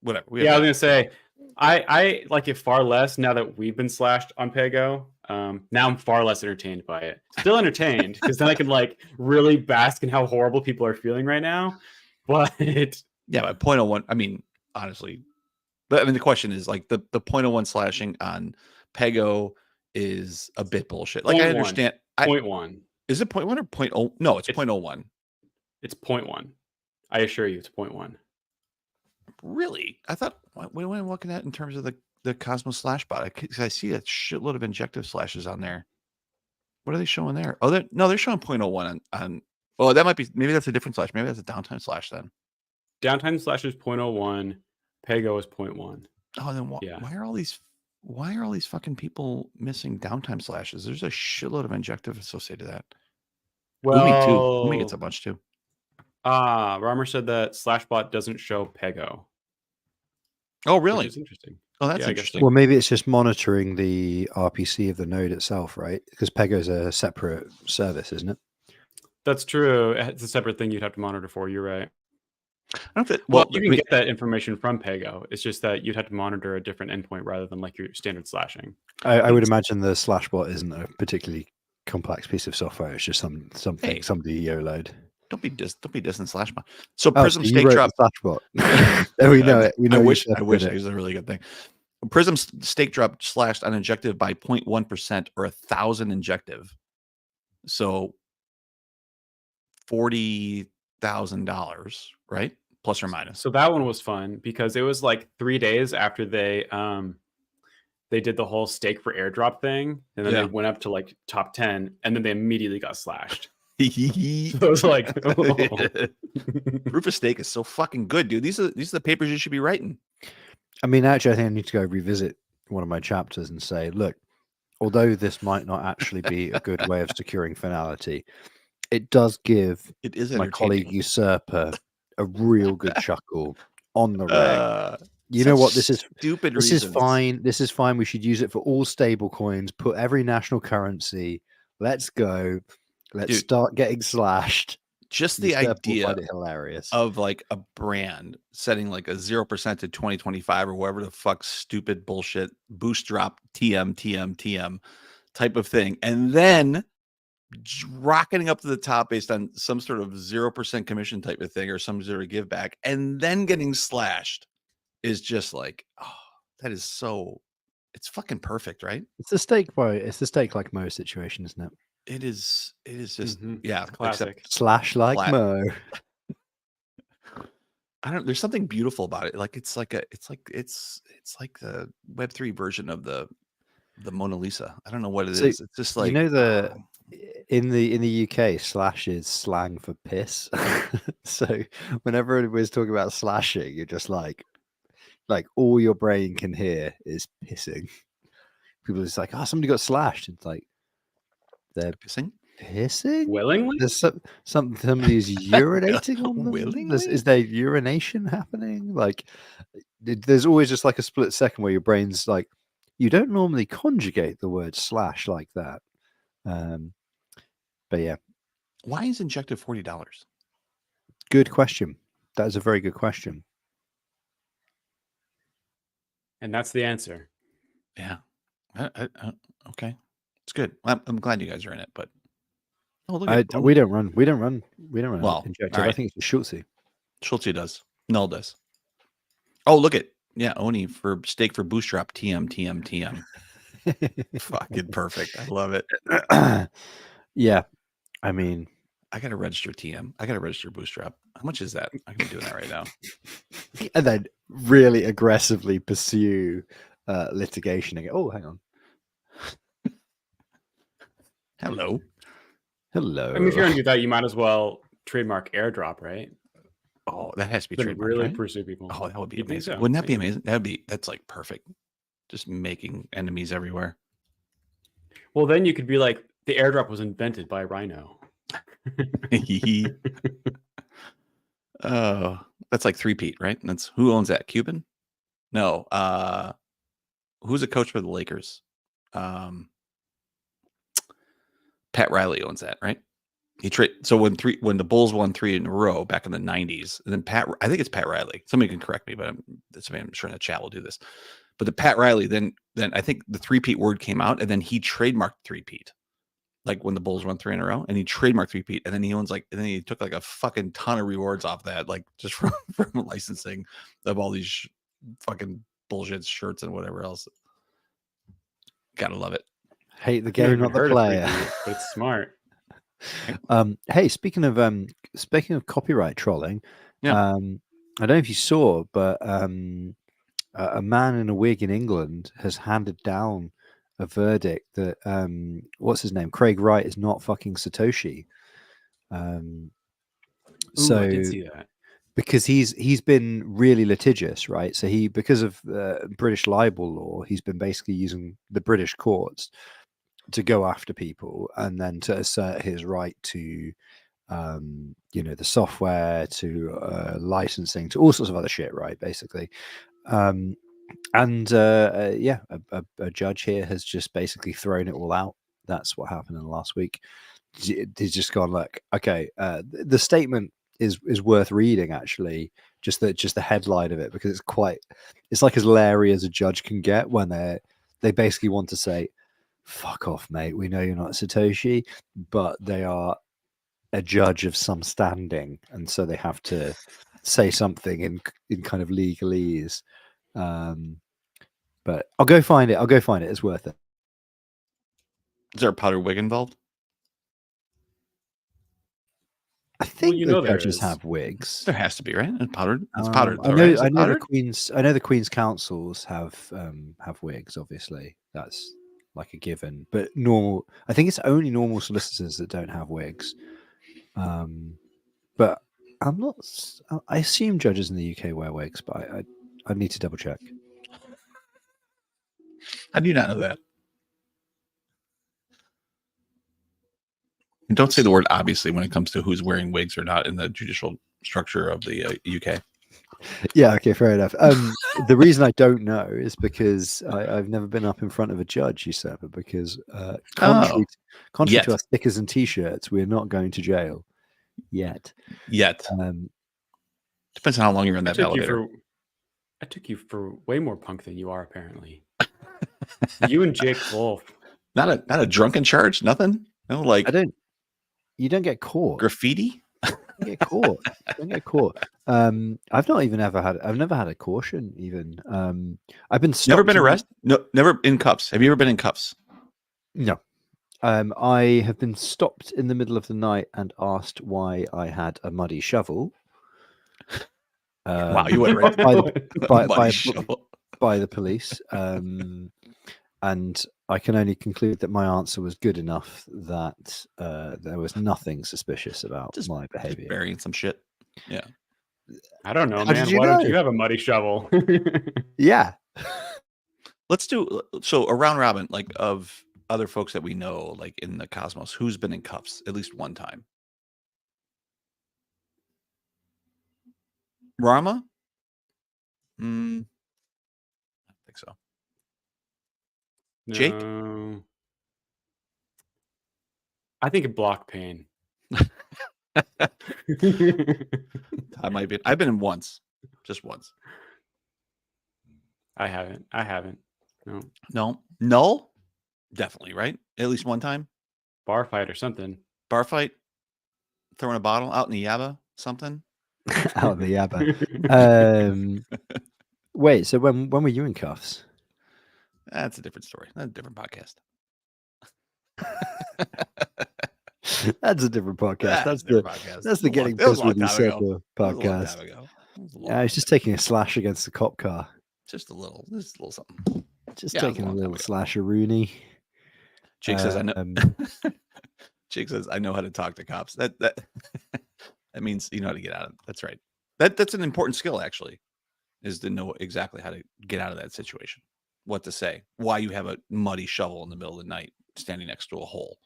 whatever. I was gonna say, I like it far less now that we've been slashed on Pego. Now I'm far less entertained by it. Still entertained because then I can like really bask in how horrible people are feeling right now. But yeah, but 0.01. I mean, honestly, but I mean the question is like the 0.01 slashing on Pego is a bit bullshit. Like I understand. 0.1. Is it 0.1 or 0.0? No, it's 0.01. It's 0.1. I assure you, it's 0.1. Really? I thought, what am I looking at in terms of the Cosmos slash bot? I see a shitload of injective slashes on there. What are they showing there? Oh, they're showing 0.01 on. Oh, that might be, maybe that's a different slash. Maybe that's a downtime slash then. Downtime slash is 0.01. Pego is 0.1. Oh, then why are all these fucking people missing downtime slashes? There's a shitload of injective associated with that. Well, Umi too. Umi gets a bunch too. Ramer said that Slashbot doesn't show Pego. Oh, really? Which is interesting. Oh, that's interesting. Well, maybe it's just monitoring the RPC of the node itself, right? Because Pego is a separate service, isn't it? That's true. It's a separate thing you'd have to monitor for. You're right. I don't think, you can get that information from Pego. It's just that you'd have to monitor a different endpoint rather than like your standard slashing. I would imagine the Slashbot isn't a particularly complex piece of software. It's just something somebody YOLO'd. Don't be dissing Slashbot. So Prism Stake Drop Slashbot. Oh, we know it. We know. I wish it was a really good thing. Prism Stake Drop slashed on injective by 0.1% or 1,000 injective. So $40,000, right? Plus or minus. So that one was fun because it was like 3 days after they did the whole stake for airdrop thing, and then they went up to like top 10, and then they immediately got slashed. So it was like, Proof of stake is so fucking good, dude. These are the papers you should be writing. I mean, actually, I think I need to go revisit one of my chapters and say, look, although this might not actually be a good way of securing finality, it does give my colleague Usurper a real good chuckle on the reg. You know what? This is stupid. This is fine. This is fine. We should use it for all stable coins. Put every national currency. Let's go. Let's start getting slashed. Just the idea hilarious of like a brand setting like a 0% to 2025 or whatever the fuck stupid bullshit boost drop TM type of thing, and then rocketing up to the top based on some sort of 0% commission type of thing or some sort of give back, and then getting slashed is just like, oh, that is so, it's fucking perfect, right? It's the stake like Mo situation, isn't it? It is just classic. Slash like Mo. There's something beautiful about it. Like it's like the Web3 version of the Mona Lisa. I don't know what it is. It's just like, in the UK, slash is slang for piss. So whenever anybody's talking about slashing, you're just like all your brain can hear is pissing. People are just like, oh, somebody got slashed. It's like they're Pissing? Willingly? There's somebody's urinating on them. Willingly? Is there urination happening? Like, there's always just like a split second where your brain's like, you don't normally conjugate the word slash like that. But yeah, Why is injected $40? good question. That is a very good question. And that's the answer. Yeah. Okay. It's good. I'm glad you guys are in it, but look at We don't run Well, injected. all I right. think it's Schultze. Schultze does. Null does. Oh, look at Oni for steak for bootstrap. TM. Fucking perfect. I love it. Yeah, I mean, I gotta register TM. I gotta register bootstrap. How much is that? I'm doing that right now. and then really aggressively pursue litigation again. Oh, hang on. Hello. I mean, if you're gonna do that, you might as well trademark airdrop, right? Oh, that has to be Then trademarked, really right? pursue people. Oh, that would be You'd think amazing. so, Wouldn't that be right? amazing? That's like perfect. Just making enemies everywhere. Well, then you could be like, the airdrop was invented by Rhino. Oh, that's like 3-peat, right? That's who owns that? Cuban? No. Who's a coach for the Lakers? Pat Riley owns that, right? So when the Bulls won 3 in a row back in the 90s, and then I think it's Pat Riley. Somebody can correct me, but I'm sure in the chat will do this. But the Pat Riley, then I think the 3-peat word came out, and then he trademarked 3-peat. Like when the Bulls won 3 in a row, and he trademarked 3-peat, and then and then he took like a fucking ton of rewards off that, like just from licensing of all these fucking bullshit shirts and whatever else. Gotta love it. Hate the game, not the player. But it's smart. Hey, speaking of copyright trolling, Yeah. I don't know if you saw, but a man in a wig in England has handed down a verdict that what's his name? Craig Wright is not fucking Satoshi. Ooh, I did see that. Because he's been really litigious, right? So because of British libel law, he's been basically using the British courts to go after people and then to assert his right to the software, to licensing, to all sorts of other shit, right? Basically. A judge here has just basically thrown it all out. That's what happened in the last week. He's just gone, look, okay, the statement is worth reading, actually, just the headline of it, because it's like as leery as a judge can get when they basically want to say, fuck off, mate, we know you're not Satoshi, but they are a judge of some standing, and so they have to say something in kind of legalese. But I'll go find it. It's worth it. Is there a powder wig involved? I think the the judges have wigs. There has to be, right? It's powdered. It's powdered. I know the Queen's councils have wigs. Obviously, that's like a given. But I think it's only normal solicitors that don't have wigs. But I'm not. I assume judges in the UK wear wigs, but I need to double check. How do you not know that? And don't say the word obviously when it comes to who's wearing wigs or not in the judicial structure of the UK. Yeah, okay, fair enough. The reason I don't know is because I've never been up in front of a judge, usurper, because contrary to our stickers and T-shirts, we're not going to jail yet. Depends on how long you're in that elevator. I took you for way more punk than you are, apparently. You and Jake both. Not a drunken charge, nothing. No, like you don't get caught. Graffiti? You get caught. Don't get caught. I've never had a caution even. I've been stopped. Never been arrested? No, never in cuffs. Have you ever been in cuffs? No. I have been stopped in the middle of the night and asked why I had a muddy shovel. Wow, you went right by the police. And I can only conclude that my answer was good enough that there was nothing suspicious about my Just behavior. burying some shit. Yeah. I don't know, How man. did you Why don't know? you have a muddy shovel? Yeah. Let's do so a round robin, like of other folks that we know, like in the cosmos, who's been in cuffs at least one time. Rama? I don't think so. Jake? No. I think a block pain. I might be. I've been in once, just once. I haven't. No. No, definitely right. At least one time. Bar fight or something. Bar fight, throwing a bottle out in the yabba, something. Out of the yabba. Wait, so when were you in cuffs? That's a different story. That's a different podcast. That's a different podcast. That's a different podcast. That's the Getting That was Pissed a with long You time ago. Supper That was a long podcast. time ago. Yeah, I was just taking a slash against the cop car. Just a little something. Just Yeah, it was a taking a long time little ago. slash of Rooney. Jake says, "I know." Jake says, "I know how to talk to cops." That that means you know how to get out of it. That's right. That's an important skill, actually, is to know exactly how to get out of that situation, what to say, why you have a muddy shovel in the middle of the night standing next to a hole.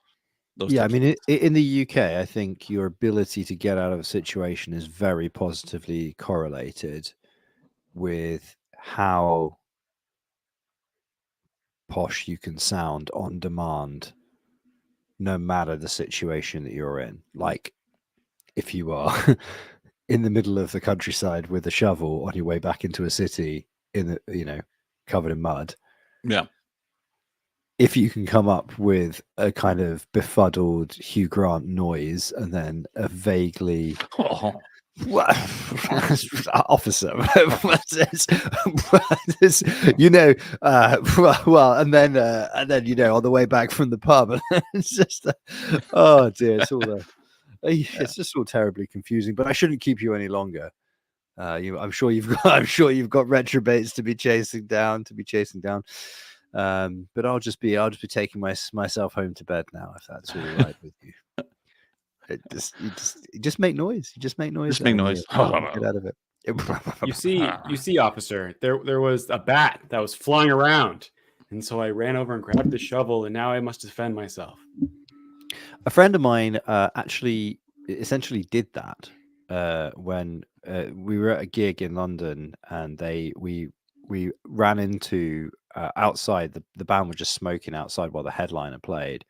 Those Yeah, I types of mean, things. in the UK, I think your ability to get out of a situation is very positively correlated with how posh you can sound on demand, no matter the situation that you're in. Like, if you are in the middle of the countryside with a shovel on your way back into a city, covered in mud. Yeah. If you can come up with a kind of befuddled Hugh Grant noise and then a vaguely officer, and then on the way back from the pub, it's just oh dear, it's just all terribly confusing. But I shouldn't keep you any longer. I'm sure you've got retrobates to be chasing down. But I'll just be taking myself home to bed now, if that's all right with you. You just make noise. You just make noise. Just make noise. Get out of it. You see, officer, there was a bat that was flying around. And so I ran over and grabbed the shovel, and now I must defend myself. A friend of mine actually essentially did that when we were at a gig in London, and we ran into outside. The band were just smoking outside while the headliner played.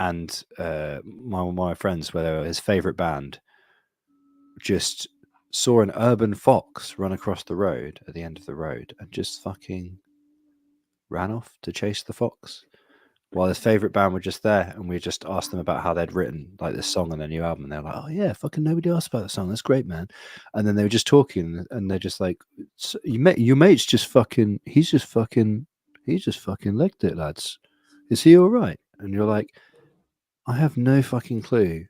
And one of my friends, his favorite band, just saw an urban fox run across the road at the end of the road and just fucking ran off to chase the fox while his favorite band were just there. And we just asked them about how they'd written like this song on their new album. And they're like, "Oh yeah, fucking nobody asked about that song. That's great, man." And then they were just talking, and they're just like, "Your mate's just fucking, he's just fucking legged it, lads. Is he all right?" And you're like, I have no fucking clue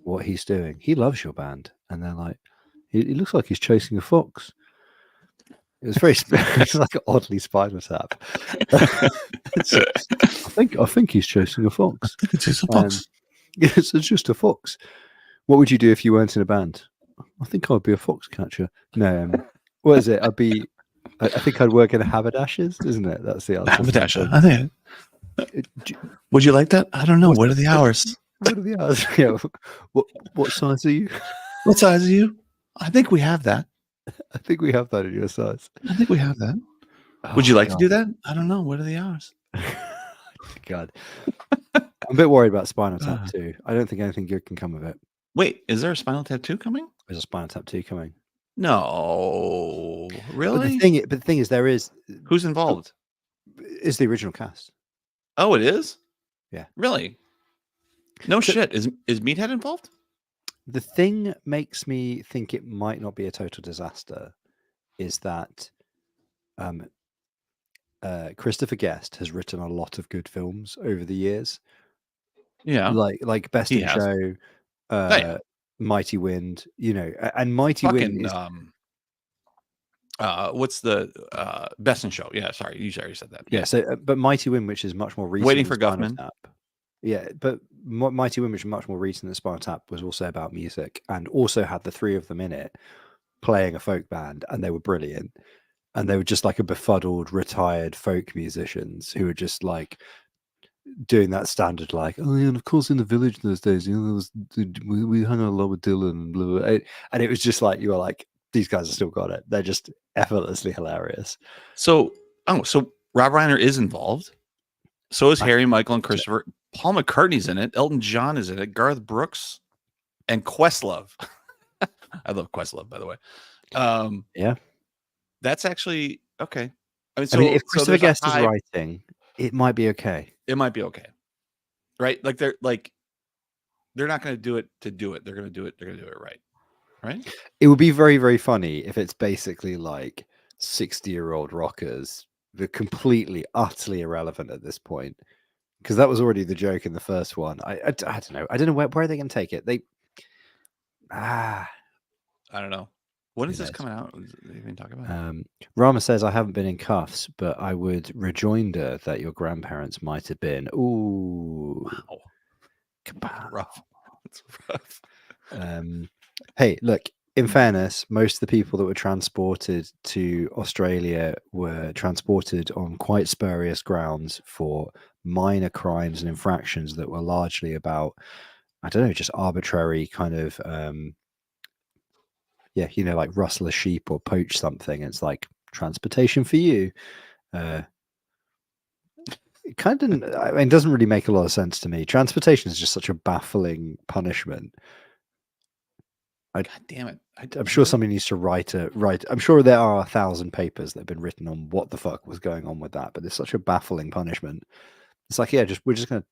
what he's doing. He loves your band. And they're like, he looks like he's chasing a fox. It was very, it's like an oddly Spinal Tap. I think he's chasing a fox. It's just a fox. Yes, it's just a fox. What would you do if you weren't in a band? I think I'd be a fox catcher. No, what is it? I think I'd work in haberdashers, isn't it? That's the answer. Haberdasher. I think. Would you like that? I don't know. What are the hours? What are the hours? Yeah. What size are you? What size are you? I think we have that. I think we have that in your size. I think we have that. Would you like to do that? I don't know. What are the hours? God. I'm a bit worried about Spinal Tap 2. I don't think anything good can come of it. Wait, is there a Spinal Tap 2 coming? There's a Spinal Tap 2 coming. No. Really? But the thing is, there is... Who's involved? Is the original cast. Oh, it is? Yeah. Really? No shit. Is Meathead involved? The thing makes me think it might not be a total disaster is that Christopher Guest has written a lot of good films over the years. Yeah. Like Best in Show, Mighty Wind, and Mighty Wind is... What's the Best in Show? Yeah, sorry, you already said that. Yeah. So, but Mighty Wind, which is much more recent. Waiting than for Spinal Guffman. Tap. Yeah, but Mighty Wind, which is much more recent than Spinal Tap, was also about music and also had the three of them in it playing a folk band, and they were brilliant. And they were just like a befuddled, retired folk musicians who were just like doing that standard, like, oh yeah, and of course in the village those days, you know, we hung out a lot with Dylan and blah, blah, blah. And it was just like you were like, these guys have still got it. They're just effortlessly hilarious. So Rob Reiner is involved. So is Harry, Michael, and Christopher. Paul McCartney's in it. Elton John is in it. Garth Brooks and Questlove. I love Questlove, by the way. Yeah, that's actually okay. I mean, I mean, if Christopher Guest is writing, it might be okay. It might be okay, right? Like they're not going to do it to do it. They're going to do it. They're going to do it right. Right. It would be very, very funny if it's basically like 60-year-old rockers. They're completely, utterly irrelevant at this point, because that was already the joke in the first one. I don't know. I don't know where are they going to take it. I don't know. When is this coming out? They even talk about it? Rama says, I haven't been in cuffs, but I would rejoinder that your grandparents might have been. Ooh. Wow. That's rough. That's rough. Hey, look, in fairness, most of the people that were transported to Australia were transported on quite spurious grounds for minor crimes and infractions that were largely about, I don't know, just arbitrary kind of, yeah, you know, like rustle a sheep or poach something. It's like transportation for you. It kind of, I mean, it doesn't really make a lot of sense to me. Transportation is just such a baffling punishment. God damn it. I'm sure somebody needs to write. I'm sure there are 1,000 papers that have been written on what the fuck was going on with that, but it's such a baffling punishment. It's like, yeah, we're just going to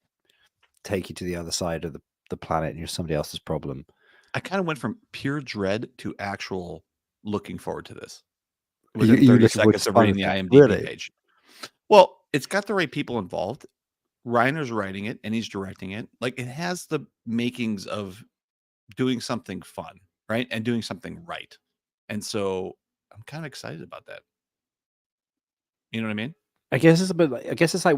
take you to the other side of the planet and you're somebody else's problem. I kind of went from pure dread to actual looking forward to this. Within 30 seconds of reading the IMDb page. Well, it's got the right people involved. Reiner's writing it and he's directing it. Like, it has the makings of doing something fun, right? And doing something right. And so I'm kind of excited about that. You know what I mean? I guess it's a bit like,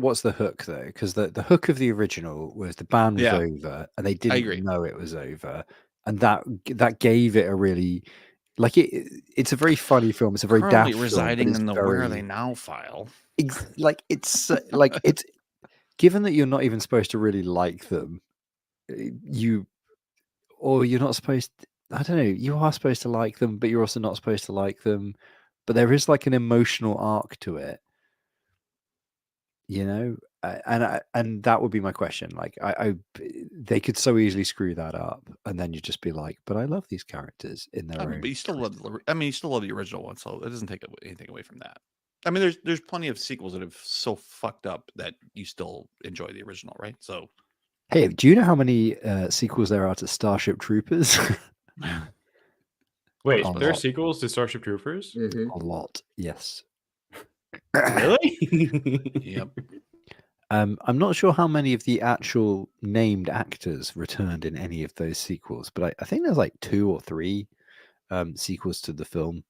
what's the hook though? Because the hook of the original was the band was over and they didn't know it was over. And that gave it a really, like, it's a very funny film. It's a very currently daft residing film, in the Where Are They Now file. It's given that you're not even supposed to really like them, you're not supposed to, I don't know, you are supposed to like them, but you're also not supposed to like them. But there is like an emotional arc to it, you know, and that would be my question. Like, they could so easily screw that up, and then you just be like, "But I love these characters in their own." But you still love. You still love the original one, so it doesn't take anything away from that. I mean, there's plenty of sequels that have so fucked up that you still enjoy the original, right? So, hey, do you know how many sequels there are to Starship Troopers? Wait, there are sequels to Starship Troopers? Mm-hmm. A lot, yes. Really? Yep. I'm not sure how many of the actual named actors returned in any of those sequels, but I think there's like 2 or 3 sequels to the film,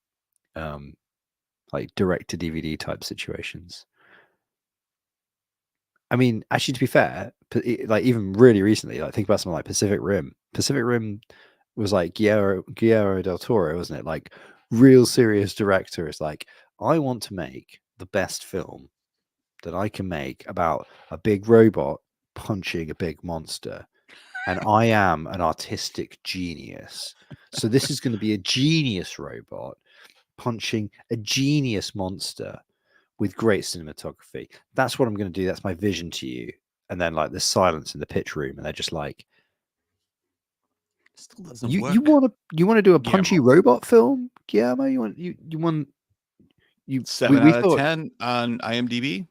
like direct to DVD type situations. I mean, actually, to be fair, like even really recently, like think about something like Pacific Rim. Pacific Rim was like Guillermo del Toro, wasn't it? Like, real serious director is like, I want to make the best film that I can make about a big robot punching a big monster. And I am an artistic genius. So this is going to be a genius robot punching a genius monster with great cinematography. That's what I'm going to do. That's my vision to you. And then like there's silence in the pitch room and they're just like, still doesn't you work. you want to do a punchy robot film, Guillermo? You want 7 out of 10 on IMDb.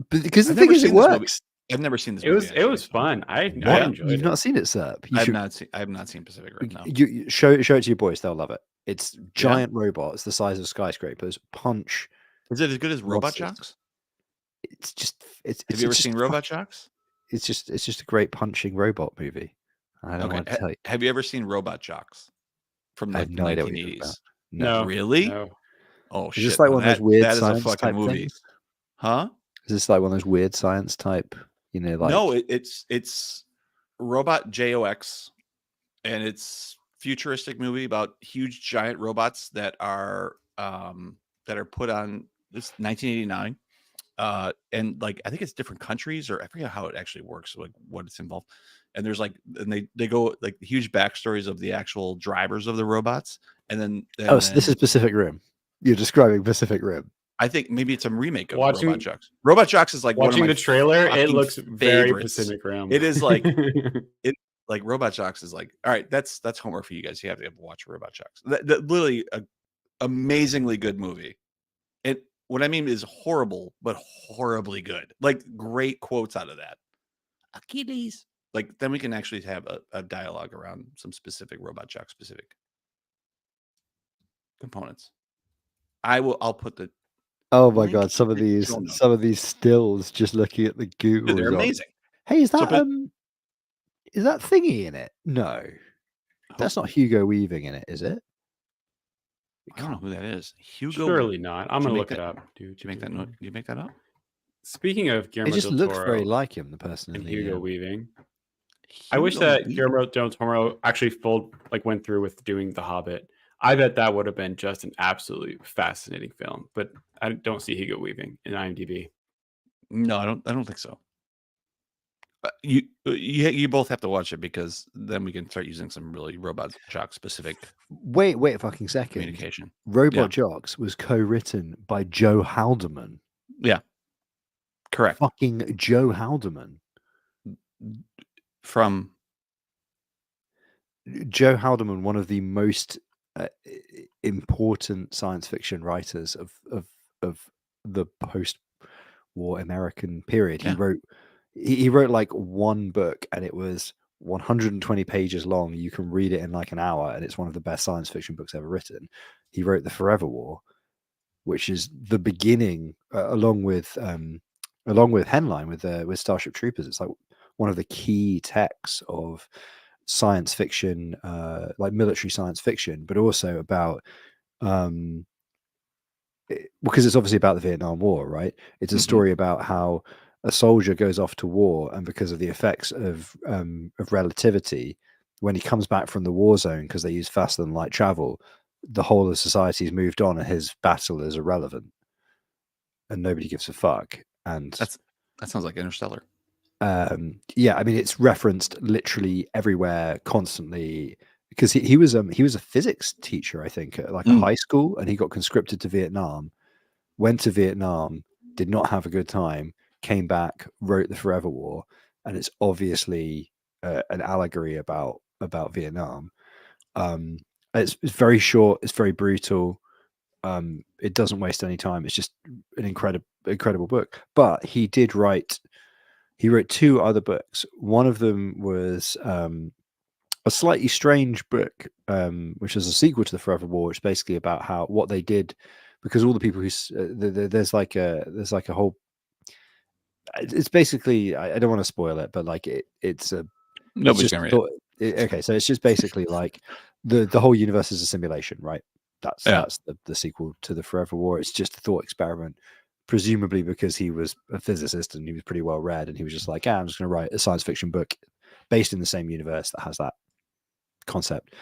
Because the thing is, it works. I've never seen this movie. It was fun. I enjoyed it. You've not seen it, sir? I have not seen Pacific Rim. No. You show it to your boys; they'll love it. It's giant robots the size of skyscrapers punch. Is it as good as Robot Jocks? It's just. Have you ever seen Robot Jocks? It's just a great punching robot movie. I don't want to tell you. Have you ever seen Robot Jocks from the 1980s? No, really? No. Oh Is shit! this like now one of those weird that is a science fucking type movie, things? huh? Is this like one of those weird science type? Like no, it's Robot JOX, and it's futuristic movie about huge giant robots that are put on this 1989. And like I think it's different countries, or I forget how it actually works, like what it's involved. And there's like, and they go like huge backstories of the actual drivers of the robots, and then so this is Pacific Rim. You're describing Pacific Rim. I think maybe it's a remake of Watching- Robot Jox. Robot Jox is like one of Watching my the trailer, it fucking looks very favorites. Pacific Rim. It is like like Robot Jox is like, all right, that's homework for you guys. You have to watch Robot Jox. That literally a amazingly good movie. And what I mean is horrible, but horribly good. Like great quotes out of that. Achilles. Like then we can actually have a dialogue around some specific Robot Jox specific components. I'll put the Oh my link god, some in of the these show notes. stills just looking at the Google. Dude, they're results. amazing. Hey, is So, that but- is that thingy in it? No. That's not Hugo Weaving in it, is it? I don't know who that is. Hugo. Surely not. I'm Did you gonna make look it that- up. Did you make that note? Did you make that up? Speaking of It Guillermo just del looks Toro very like him, the person in and the Hugo Weaving, Hugo I wish that Weaving. Guillermo del Toro actually went through with doing The Hobbit. I bet that would have been just an absolutely fascinating film, but I don't see Hugo Weaving in IMDb. No, I don't think so. You both have to watch it, because then we can start using some really Robot Jox specific Wait a fucking second. communication. Robot Jox was co-written by Joe Haldeman. Yeah, correct. Fucking Joe Haldeman. From Joe Haldeman, one of the most important science fiction writers of the post-war American period. Yeah. He wrote like one book, and it was 120 pages long. You can read it in like an hour, and it's one of the best science fiction books ever written. He wrote The Forever War, which is the beginning, along with Henline with Starship Troopers. It's like one of the key texts of science fiction, like military science fiction, but also about because it's obviously about the Vietnam War, right? It's a story about how a soldier goes off to war, and because of the effects of relativity, when he comes back from the war zone, because they use faster than light travel, the whole of society's moved on, and his battle is irrelevant, and nobody gives a fuck. And that sounds like Interstellar. yeah, I mean, it's referenced literally everywhere constantly, because he was a physics teacher, I think, at like a high school, and he got conscripted to Vietnam, went to Vietnam, did not have a good time, came back, wrote The Forever War, and it's obviously an allegory about Vietnam. It's very short, it's very brutal. It doesn't waste any time. It's just an incredible book. But he wrote two other books. One of them was a slightly strange book, which is a sequel to The Forever War, which is basically about what they did, because all the people who there's like a whole. It's basically, I don't want to spoil it, but like it's Nobody's gonna read it. Okay, so it's just basically like the whole universe is a simulation, right? That's the sequel to The Forever War. It's just a thought experiment, presumably because he was a physicist and he was pretty well read, and he was just like, I'm just going to write a science fiction book based in the same universe that has that concept.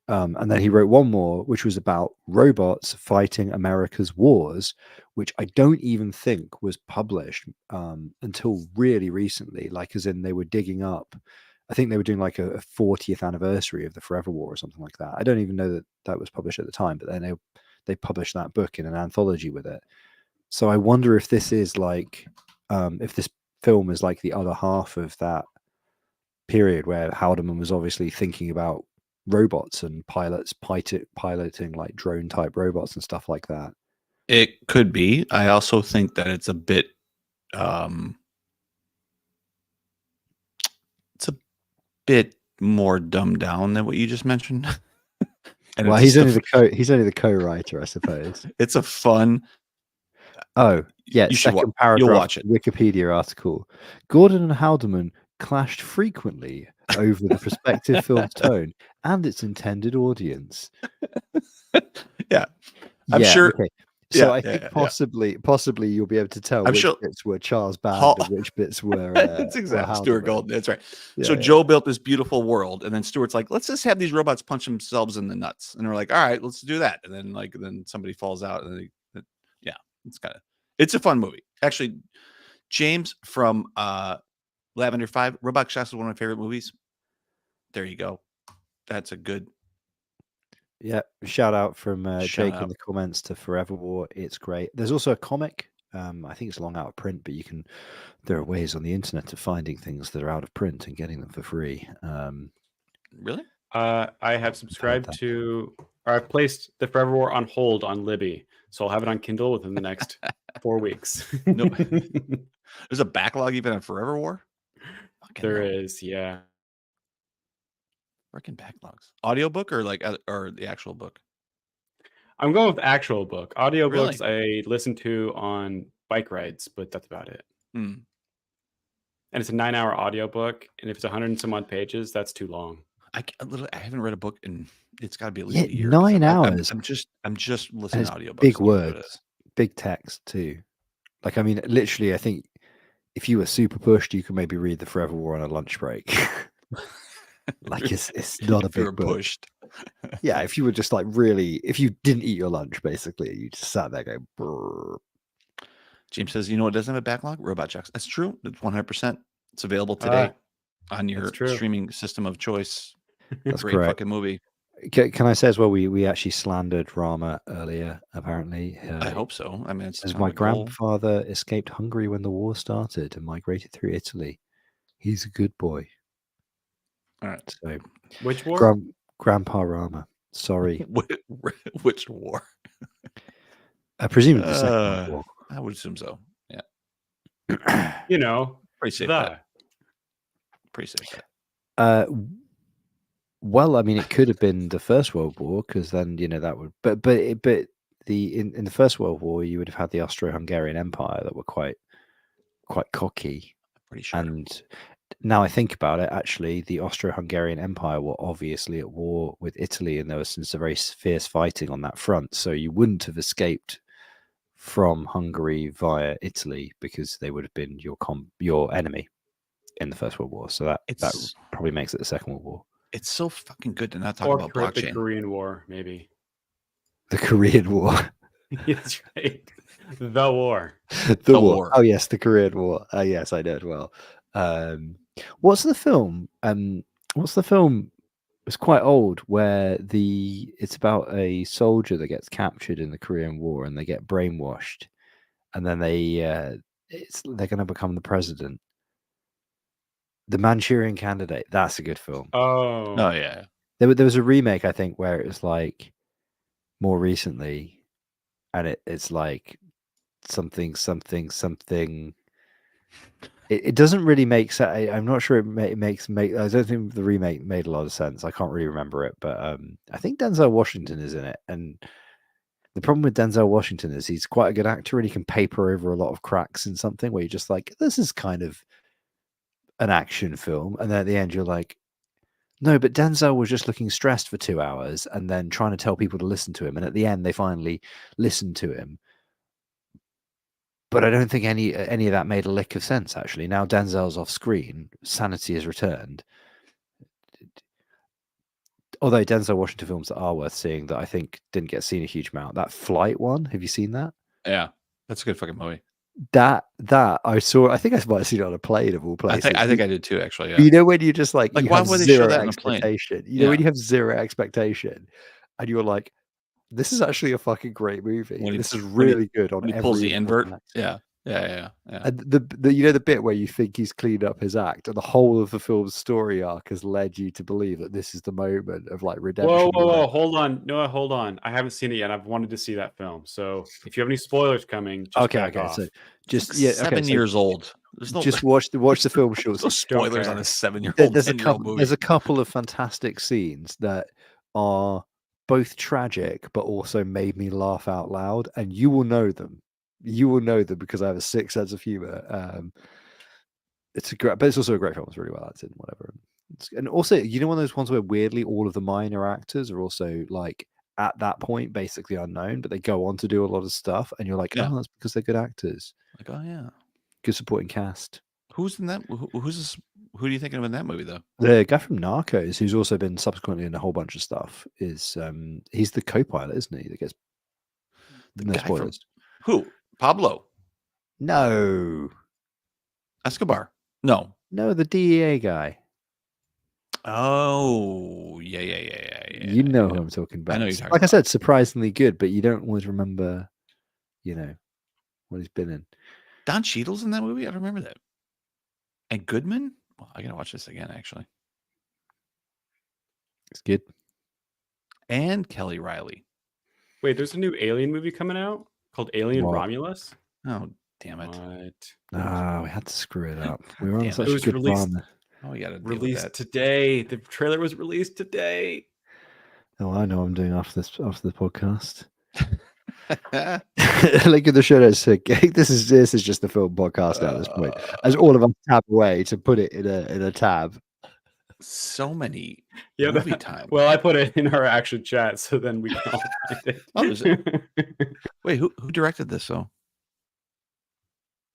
And then he wrote one more, which was about robots fighting America's wars, which I don't even think was published until really recently. Like, as in, they were digging up. I think they were doing like a 40th anniversary of the Forever War or something like that. I don't even know that was published at the time, but then they published that book in an anthology with it. So I wonder if this is like, if this film is like the other half of that period where Haldeman was obviously thinking about robots and piloting like drone type robots and stuff like that. It could be. I also think that it's a bit more dumbed down than what you just mentioned. And well, he's only the co-writer, I suppose. It's a fun. Oh yeah, you should second paragraph. You'll watch it. Wikipedia article. Gordon and Haldeman clashed frequently over the prospective film's tone and its intended audience. Yeah, I'm sure. Okay. So Yeah, I yeah, think yeah. possibly you'll be able to tell I'm which sure bits were Charles Band Hall and which bits were That's exactly Stuart Haldeman. Gold. That's right. Yeah, So yeah. Joe built this beautiful world, and then Stuart's like, let's just have these robots punch themselves in the nuts. And they're like, all right, let's do that. And then somebody falls out, and yeah, it's a fun movie. Actually, James from Lavender 5, Robot Shots is one of my favorite movies. There you go. That's a good Yeah, shout out from shout Jake in out. the comments to Forever War. It's great. There's also a comic. I think it's long out of print, but there are ways on the internet of finding things that are out of print and getting them for free. Really? I have subscribed to, or I've placed the Forever War on hold on Libby, so I'll have it on Kindle within the next 4 weeks. No. There's a backlog even on Forever War? There is, yeah. Freaking backlogs. Audiobook or or the actual book? I'm going with actual book. Audiobooks Really? I listen to on bike rides, but that's about it. Hmm. And it's a 9-hour audiobook, and if it's 100 and some odd pages, that's too long. I haven't read a book in it's got to be at least a year. 9 hours. I'm just listening to audiobooks. Big words, big text too. Like, I mean, literally, I think if you were super pushed, you could maybe read the Forever War on a lunch break. Like, it's not a big book. Pushed. Yeah, if you were just like really, if you didn't eat your lunch, basically, you just sat there going. Brr. James says, you know what doesn't have a backlog? Robot Jocks. That's true. It's 100%. It's available today on your streaming system of choice. That's great correct. Fucking movie. Can I say as well? We actually slandered Rama earlier. Apparently, I hope so. I mean, it's my grandfather escaped Hungary when the war started and migrated through Italy. He's a good boy. All right. So, which war? Grandpa Rama. Sorry. Which war? I presume the Second World War. I would assume so. Yeah. You know, pretty safe. Pretty safe. Well, I mean, it could have been the First World War because then that would. But in the First World War, you would have had the Austro-Hungarian Empire that were quite cocky. Pretty sure. And now I think about it, actually, the Austro-Hungarian Empire were obviously at war with Italy, and there was some very fierce fighting on that front. So you wouldn't have escaped from Hungary via Italy because they would have been your enemy in the First World War. So that probably makes it the Second World War. It's so fucking good to not talk about blockchain. The Korean War, maybe. The Korean War. That's right. The war. The war. Oh yes, the Korean War. Yes, I know it well. What's the film? It's quite old where it's about a soldier that gets captured in the Korean War and they get brainwashed, and then they're going to become the president. The Manchurian Candidate. That's a good film. Oh yeah. There was a remake, I think, where it was like more recently, and it's like something. It doesn't really make sense. I'm not sure it makes. I don't think the remake made a lot of sense. I can't really remember it, but I think Denzel Washington is in it. And the problem with Denzel Washington is he's quite a good actor, and he can paper over a lot of cracks in something where you're just like, this is kind of an action film, and then at the end you're like, no, but Denzel was just looking stressed for 2 hours and then trying to tell people to listen to him, and at the end they finally listened to him. But I don't think any of that made a lick of sense, actually. Now Denzel's off screen, sanity has returned. Although Denzel Washington films that are worth seeing that I think didn't get seen a huge amount. That Flight one, have you seen that? Yeah, that's a good fucking movie. That I saw. I think I might have seen it on a plane of all places. I think I did too, actually. Yeah. You know when you just like why would they show that on a plane? You know when you have zero expectation, and you're like, this is actually a fucking great movie. This is really good on when he every pulls the invert. aspect. Yeah. And the bit where you think he's cleaned up his act, and the whole of the film's story arc has led you to believe that this is the moment of like redemption. Whoa! Hold on, Noah, hold on. I haven't seen it yet. I've wanted to see that film. So if you have any spoilers coming, just back off. So just 7 years old. Just watch the film shorts. No spoilers on a 7-year-old. There's a couple of fantastic scenes that are both tragic but also made me laugh out loud, and you will know them. You will know them because I have a sick sense of humor. It's but it's also a great film. It's really well acted and whatever. And also, one of those ones where weirdly all of the minor actors are also like at that point basically unknown, but they go on to do a lot of stuff, and you're like, Yeah. oh, that's because they're good actors, Like, oh yeah, good supporting cast. who's in that? Who's this? Who are you thinking of in that movie though? The guy from Narcos, who's also been subsequently in a whole bunch of stuff, is he's the co-pilot, isn't he? That gets The no guy spoilers. from who? Pablo No, Escobar. No. the DEA guy. Oh yeah. You know who I'm talking about. I know you're talking like about. I said, surprisingly good, but you don't always remember, what he's been in. Don Cheadle's in that movie. I don't remember that. And Goodman. Well, I gotta watch this again actually. It's good. And Kelly Riley. Wait, there's a new Alien movie coming out called Alien What? Romulus. Oh damn it! What? Ah, we had to screw it up. We were on Damn, such it a was good released- run. Oh, we gotta deal with Released that. today. The trailer was released today. Oh, I know what I'm doing after the podcast. Link in the show notes. This is just the film podcast at this point. As all of us tab away to put it in a tab. So many Yeah, movie time. Well, I put it in our action chat, so then we can all find it. Oh, is it? Wait, who directed this? So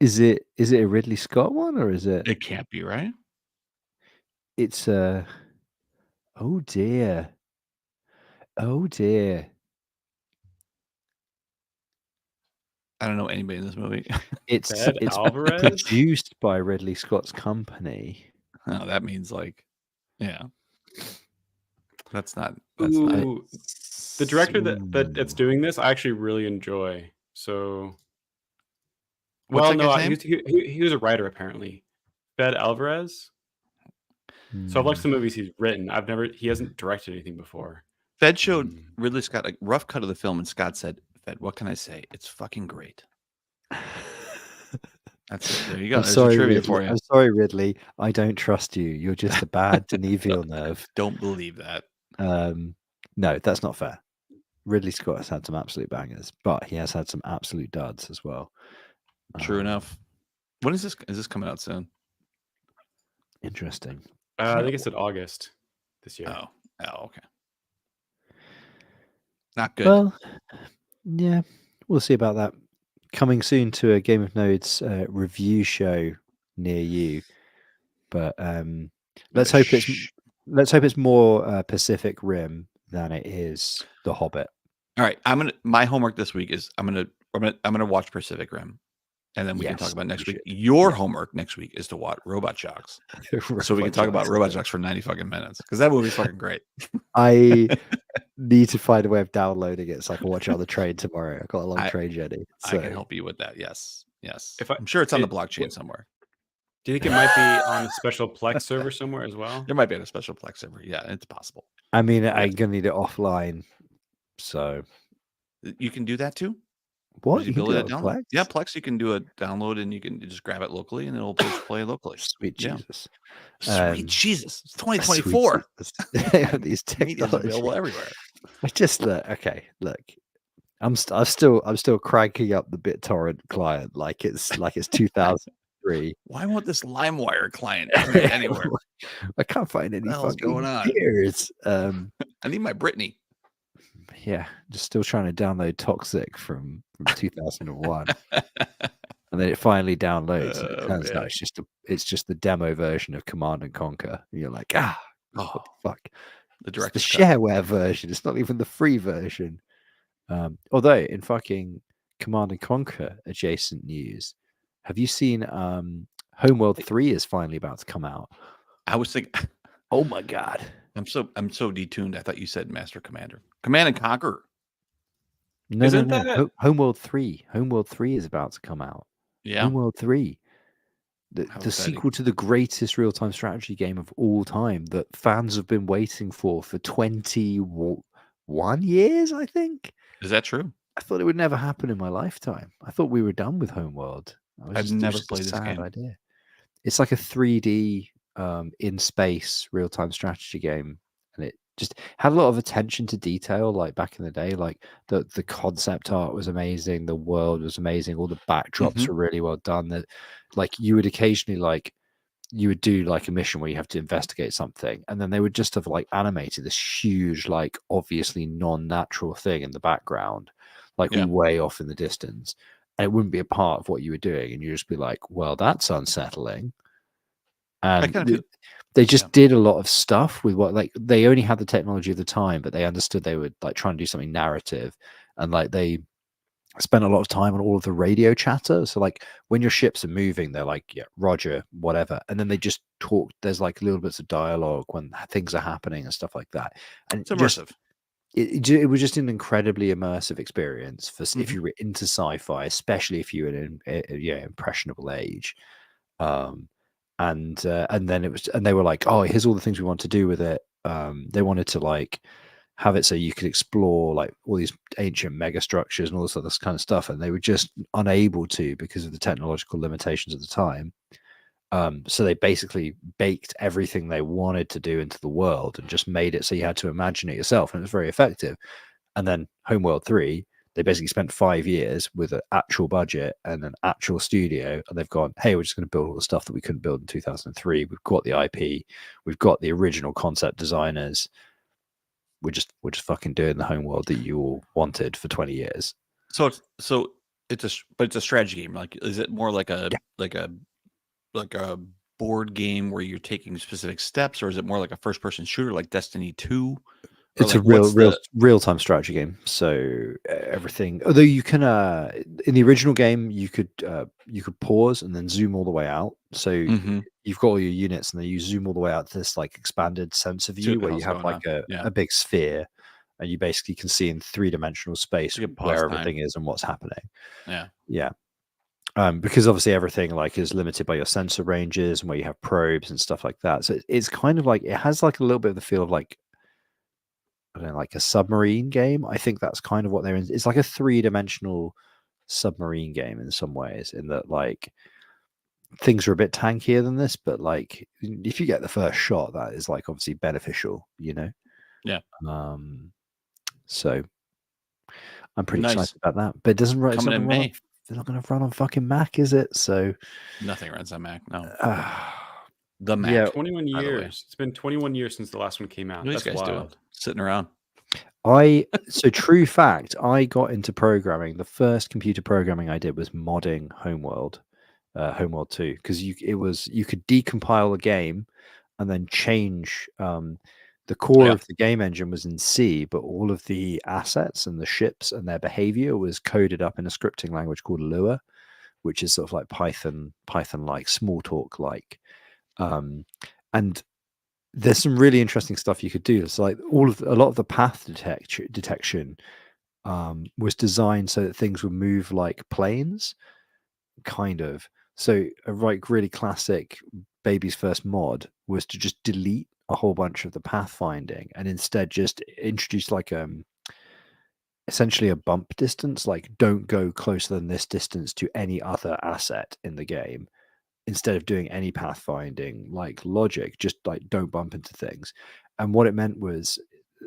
Is it a Ridley Scott one, or is it? it can't be, right? It's oh dear. Oh dear. I don't know anybody in this movie. It's Ted Alvarez? produced by Ridley Scott's company. Oh, that means like, yeah. That's not. Ooh, the director that's doing this, I actually really enjoy. So, What's well, that no, guy's name? he was a writer apparently. Fed Alvarez. So I've watched the movies he's written. He hasn't directed anything before. Fed showed Ridley Scott a rough cut of the film, and Scott said, "Fed, what can I say? It's fucking great." That's it. There you go. I'm There's sorry, a trivia Ridley. for you. I'm sorry, Ridley. I don't trust you. You're just a bad Denis Villeneuve. Don't believe that. No, that's not fair. Ridley Scott has had some absolute bangers, but he has had some absolute duds as well. True enough. When is this? Is this coming out soon? Interesting. I think it's in August this year. Oh, okay. Not good. Well, yeah, we'll see about that. Coming soon to a Game of Nodes review show near you, but let's hope it's more Pacific Rim than it is The Hobbit. All right, my homework this week is I'm gonna watch Pacific Rim, and then we can talk about next week. Your homework next week is to watch Robot Shocks, so we can talk about Robot Shocks for 90 fucking minutes because that movie's fucking great. I need to find a way of downloading it so I can watch it on the train tomorrow. I've got a long train journey. So. I can help you with that. Yes. I'm sure it's on the blockchain somewhere. Do you think it might be on a special Plex server somewhere as well? There might be on a special Plex server. Yeah, it's possible. I mean, I'm gonna need it offline, so you can do that too. What? You can build do it it down? Plex? Yeah, Plex. You can do a download and you can just grab it locally and it'll just play locally. Sweet Jesus. Sweet Jesus. It's 2024. These Media's available everywhere. I just look. I'm still cranking up the BitTorrent client like it's 2003. Why won't this LimeWire client anywhere? I can't find any What the hell's fucking going on? gears. I need my Britney. Yeah, just still trying to download Toxic from 2001, and then it finally downloads. And it turns out it's just the demo version of Command and Conquer. And you're like, what the fuck? The It's the director's cut. shareware version. It's not even the free version. Although in fucking Command and Conquer adjacent news, have you seen Homeworld 3 is finally about to come out? I was thinking, oh my god. I'm so detuned. I thought you said Master Commander. Command and Conquer. No. Homeworld 3. Homeworld 3 is about to come out. Yeah. Homeworld 3. The sequel to the greatest real-time strategy game of all time that fans have been waiting for 21 years, I think. Is that true? I thought it would never happen in my lifetime. I thought we were done with Homeworld. I've never played this game. Idea. It's like a 3D in space real-time strategy game, and it just had a lot of attention to detail. Like back in the day, like the concept art was amazing, the world was amazing, all the backdrops were really well done. That like you would occasionally like you would do like a mission where you have to investigate something, and then they would just have like animated this huge, like obviously non-natural thing in the background, like way off in the distance, and it wouldn't be a part of what you were doing, and you'd just be like, well, that's unsettling. And they just did a lot of stuff with what, like, they only had the technology of the time, but they understood they would like try and do something narrative, and like they spent a lot of time on all of the radio chatter. So like when your ships are moving, they're like, yeah, Roger, whatever, and then they just talk. There's like little bits of dialogue when things are happening and stuff like that, and it's immersive. It was just an incredibly immersive experience for if you were into sci-fi, especially if you were in impressionable age. And then it was, and they were like, oh, here's all the things we want to do with it. They wanted to like have it so you could explore like all these ancient mega structures and all this other kind of stuff, and they were just unable to because of the technological limitations at the time. So they basically baked everything they wanted to do into the world and just made it so you had to imagine it yourself, and it was very effective. And then Homeworld 3, they basically spent 5 years with an actual budget and an actual studio, and they've gone, hey, we're just going to build all the stuff that we couldn't build in 2003. We've got the IP, we've got the original concept designers. We're just fucking doing the Homeworld that you all wanted for 20 years. So it's a strategy game. Like, is it more like a board game where you're taking specific steps, or is it more like a first person shooter like Destiny 2? It's like, a real-time strategy game. So everything, although you can in the original game you could pause and then zoom all the way out. So you've got all your units, and then you zoom all the way out to this like expanded sense of view where you have like a big sphere, and you basically can see in 3-dimensional space where everything is and what's happening. Yeah. Because obviously everything like is limited by your sensor ranges and where you have probes and stuff like that. So it's kind of like, it has like a little bit of the feel of like, I don't know, like a submarine game. I think that's kind of what they're in. It's like a 3-dimensional submarine game in some ways, in that like things are a bit tankier than this, but like if you get the first shot, that is like obviously beneficial, you know? Yeah. So I'm pretty excited about that. But it doesn't run. It's not going to run on fucking Mac, is it? So nothing runs on Mac. No. The Mac. Yeah, 21 years. It's been 21 years since the last one came out. What That's wild. Doing? Sitting around. So true fact, I got into programming. The first computer programming I did was modding Homeworld 2, because you could decompile a game and then change the core of the game engine was in C, but all of the assets and the ships and their behavior was coded up in a scripting language called Lua, which is sort of like Python like, Smalltalk like. And there's some really interesting stuff you could do. It's like a lot of the path detection was designed so that things would move like planes, kind of. So a really classic baby's first mod was to just delete a whole bunch of the pathfinding and instead just introduce like essentially a bump distance, like don't go closer than this distance to any other asset in the game. Instead of doing any pathfinding like logic, just like don't bump into things. And what it meant was,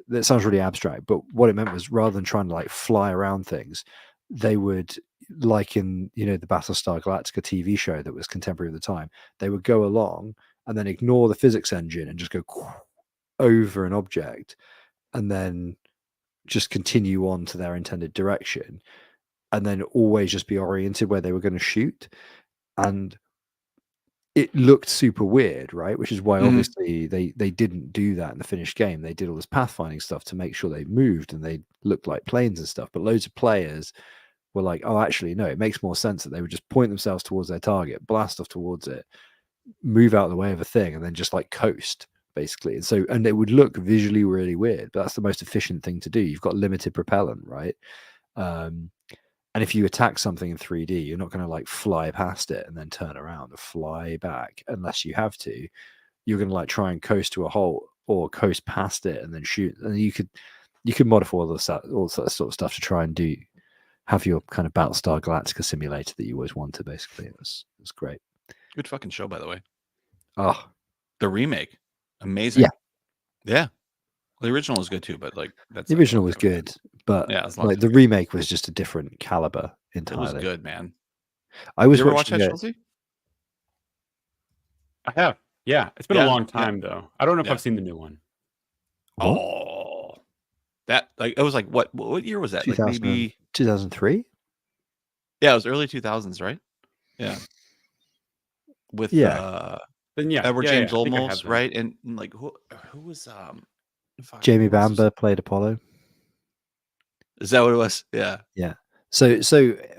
that sounds really abstract, but what it meant was, rather than trying to like fly around things, they would, like in, the Battlestar Galactica TV show that was contemporary of the time, they would go along and then ignore the physics engine and just go over an object and then just continue on to their intended direction, and then always just be oriented where they were going to shoot. And it looked super weird, right? Which is why obviously they didn't do that in the finished game. They did all this pathfinding stuff to make sure they moved and they looked like planes and stuff. But loads of players were like, oh, actually, no, it makes more sense that they would just point themselves towards their target, blast off towards it, move out of the way of a thing, and then just like coast, basically. And it would look visually really weird, but that's the most efficient thing to do. You've got limited propellant, right? And if you attack something in 3D, you're not going to like fly past it and then turn around or fly back unless you have to. You're going to like try and coast to a hole or coast past it and then shoot. And you could modify all that sort of stuff to try and have your kind of Battlestar Galactica simulator that you always wanted. Basically, it was great. Good fucking show, by the way. Oh, the remake, amazing. Yeah. The original was good too, but like the original was good, but like the remake was just a different caliber entirely. It was good, man. I was you ever watch that, Chelsea? I have. Yeah, it's been a long time though. I don't know if Yeah. I've seen the new one. What? Oh, that like it was like what year was that? Like 2000 maybe 2003? yeah, it was early 2000s, right? Yeah. With Then yeah, Edward yeah, James yeah, I think I have Olmos, that. right? And like who was fuck, Jamie who else was- Bamber played Apollo. Is that what it was? Yeah. Yeah. So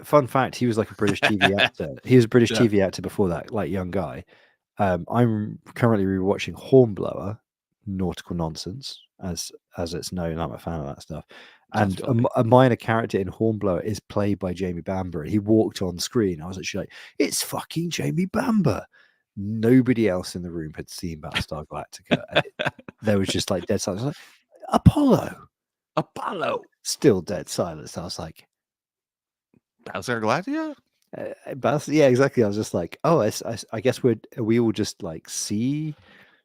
fun fact, he was like a British TV actor. He was a British Yeah. TV actor before that, like young guy. I'm currently rewatching Hornblower, nautical nonsense, as it's known. I'm a fan of that stuff. Sounds And filthy. a minor character in Hornblower is played by Jamie Bamber. And he walked on screen. I was actually like, it's fucking Jamie Bamber. Nobody else in the room had seen Battlestar Galactica. And there was just like dead silence. I was like, Apollo. Still dead silence. I was like, Battlestar Galactica? yeah, exactly. I was just like, oh, I guess we all just like sea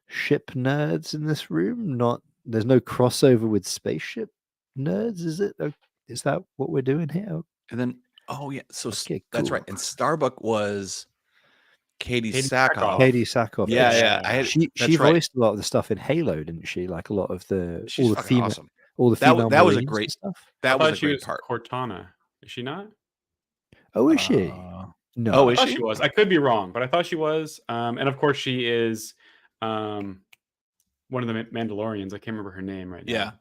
ship nerds in this room. There's no crossover with spaceship nerds, is it? Is that what we're doing here? And then yeah, so Okay, that's cool. right. And Starbuck was Katie Katie Sackhoff. Katie Sackhoff. Yeah. She that's voiced a lot of the stuff in Halo, didn't she? Like a lot of She's fucking awesome. all the female that was a Marines great and stuff. that I was thought a she great was part. Cortana. Is she not? Oh, is she? No. Oh, I is thought she? she was. I could be wrong, but I thought she was. And of course, she is one of the Mandalorians. I can't remember her name right now.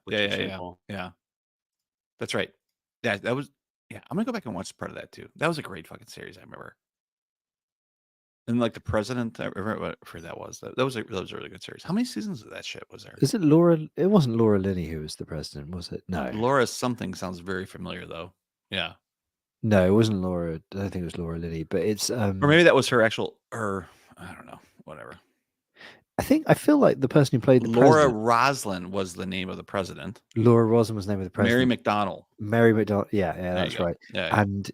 Yeah. That's right. Yeah, that was. Yeah, I'm gonna go back and watch part of that too. That was a great fucking series. I remember. And like the president, I remember what that was. That was a really good series. How many seasons of that shit was there? Is it Laura? It wasn't Laura Linney who was the president, was it? No. Laura something sounds very familiar though. Yeah. No, it wasn't Laura. I don't think it was Laura Linney, but it's Or maybe that was her I don't know. Whatever. I feel like the person who played the Laura president, Roslin was the name of the president. Laura Roslin was the name of the president. Mary McDonnell. Mary McDonnell. Yeah, that's right. Yeah. And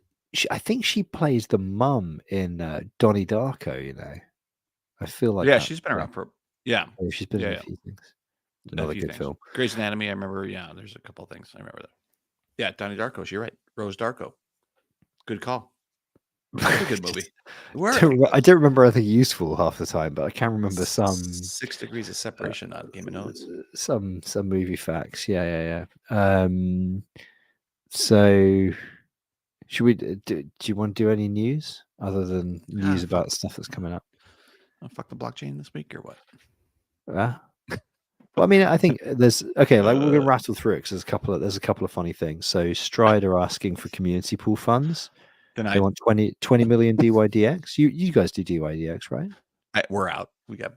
I think she plays the mum in Donnie Darko. You know, I feel like she's been around for she's been in a few things. Another good film. Grey's Anatomy. I remember. Yeah, there's a couple of things I remember that. Yeah, Donnie Darko. You're right. Rose Darko. Good call. That's a good movie. I don't remember anything useful half the time, but I can remember some 6 Degrees of Separation on Game of Notes. Some movie facts. Yeah. So, should we? Do you want to do any news other than news about stuff that's coming up? Fuck the blockchain this week or what? Well, I mean, I think there's like we're gonna rattle through it because there's a couple of funny things. So Stride are asking for community pool funds. They want 20 million DYDX. You guys do DYDX, right? We're out. We got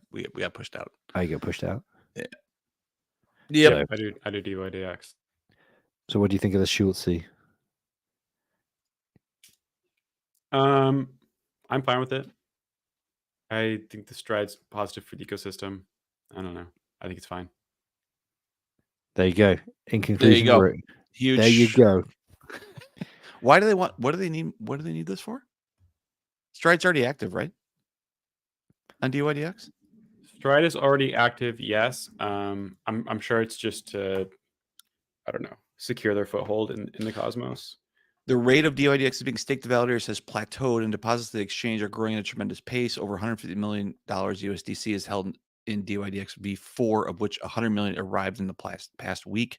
pushed out. Oh, you got pushed out. Yeah. Yep. I do DYDX. So what do you think of the Schultzy? I'm fine with it. I think the Stride's positive for the ecosystem. I don't know. I think it's fine. There you go. In conclusion, there you go. Huge. There you go. Why do they want? What do they need? What do they need this for? Stride's already active, right? On DYDX. Stride is already active. Yes. I'm sure it's just to, I don't know, secure their foothold in the cosmos. The rate of DYDX is being staked to validators has plateaued, and deposits to the exchange are growing at a tremendous pace. Over $150 million USDC is held in DYDX V4, of which 100 million arrived in the past week,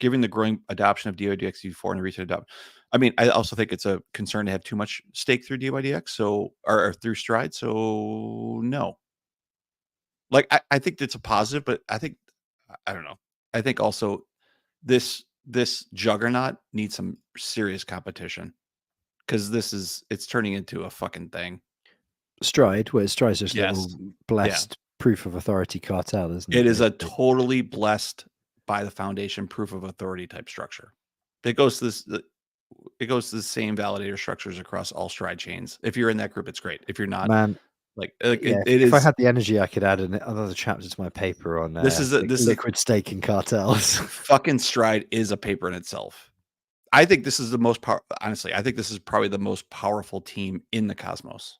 giving the growing adoption of DYDX V4 and the retail adoption. I mean, I also think it's a concern to have too much stake through DYDX, or through Stride. So no, like I think that's a positive, but I don't know. I think also this juggernaut needs some serious competition because it's turning into a fucking thing. Stride, where Stride's just a little blessed proof of authority cartel, isn't it? It is a totally blessed by the foundation proof of authority type structure. It goes to the same validator structures across all Stride chains. If you're in that group, it's great. If you're not, man, if I had the energy, I could add another chapter to my paper on liquid staking cartels. Fucking Stride is a paper in itself. I think this is the most honestly, I think this is probably the most powerful team in the cosmos.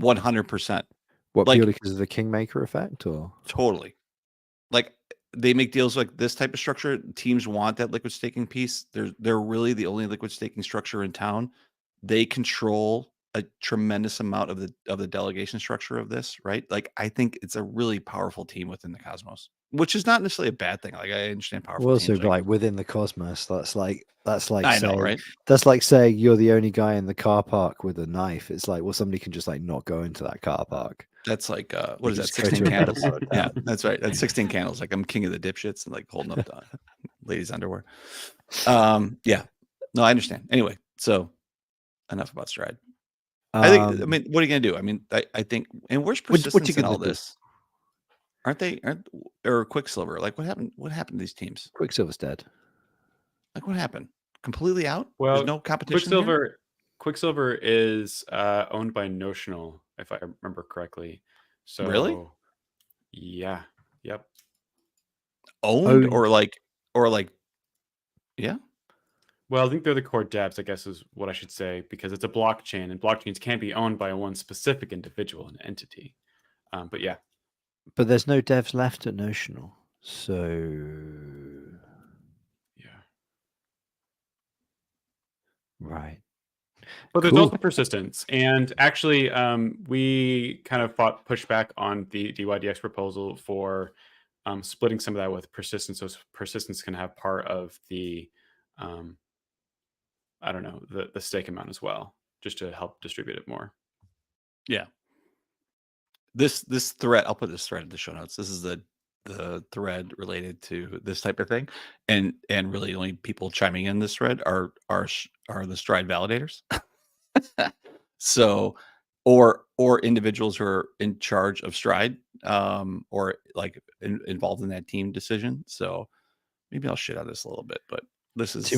100%. What, purely because of the Kingmaker effect, or totally? Like they make deals like this type of structure. Teams want that liquid staking piece. They're really the only liquid staking structure in town. They control a tremendous amount of the delegation structure of this, right? Like, I think it's a really powerful team within the Cosmos, which is not necessarily a bad thing. Like, I understand powerful Also, teams. like within the cosmos, that's like I know, saying right? that's like saying you're the only guy in the car park with a knife. It's like, well, somebody can just like not go into that car park. That's like what You is that? just go to 16 a candles. bar Yeah, down. that's right. That's 16 candles. Like, I'm king of the dipshits and like holding up the ladies' underwear. Yeah. No, I understand. Anyway, so enough about Stride. I think. I mean, what are you gonna do? I mean, I think. And where's What you persistence in all gonna do? this? Aren't or Quicksilver? Like, what happened? What happened to these teams? Quicksilver's dead. Like, what happened? Completely out? Well, There's no competition here? Quicksilver is owned by Notional, if I remember correctly. So Really? yeah, yep. Owned or like yeah. Well, I think they're the core devs, I guess is what I should say, because it's a blockchain, and blockchains can't be owned by one specific individual and entity. But yeah. But there's no devs left at Notional, so Yeah. right. But there's Cool. also persistence. And actually, we kind of pushed back on the DYDX proposal for splitting some of that with persistence. So persistence can have part of the, I don't know, the stake amount as well, just to help distribute it more. Yeah. This thread, I'll put this thread in the show notes. This is the thread related to this type of thing, and really only people chiming in this thread are the Stride validators. So, or individuals who are in charge of Stride, or like involved in that team decision. So maybe I'll shit on this a little bit, but this is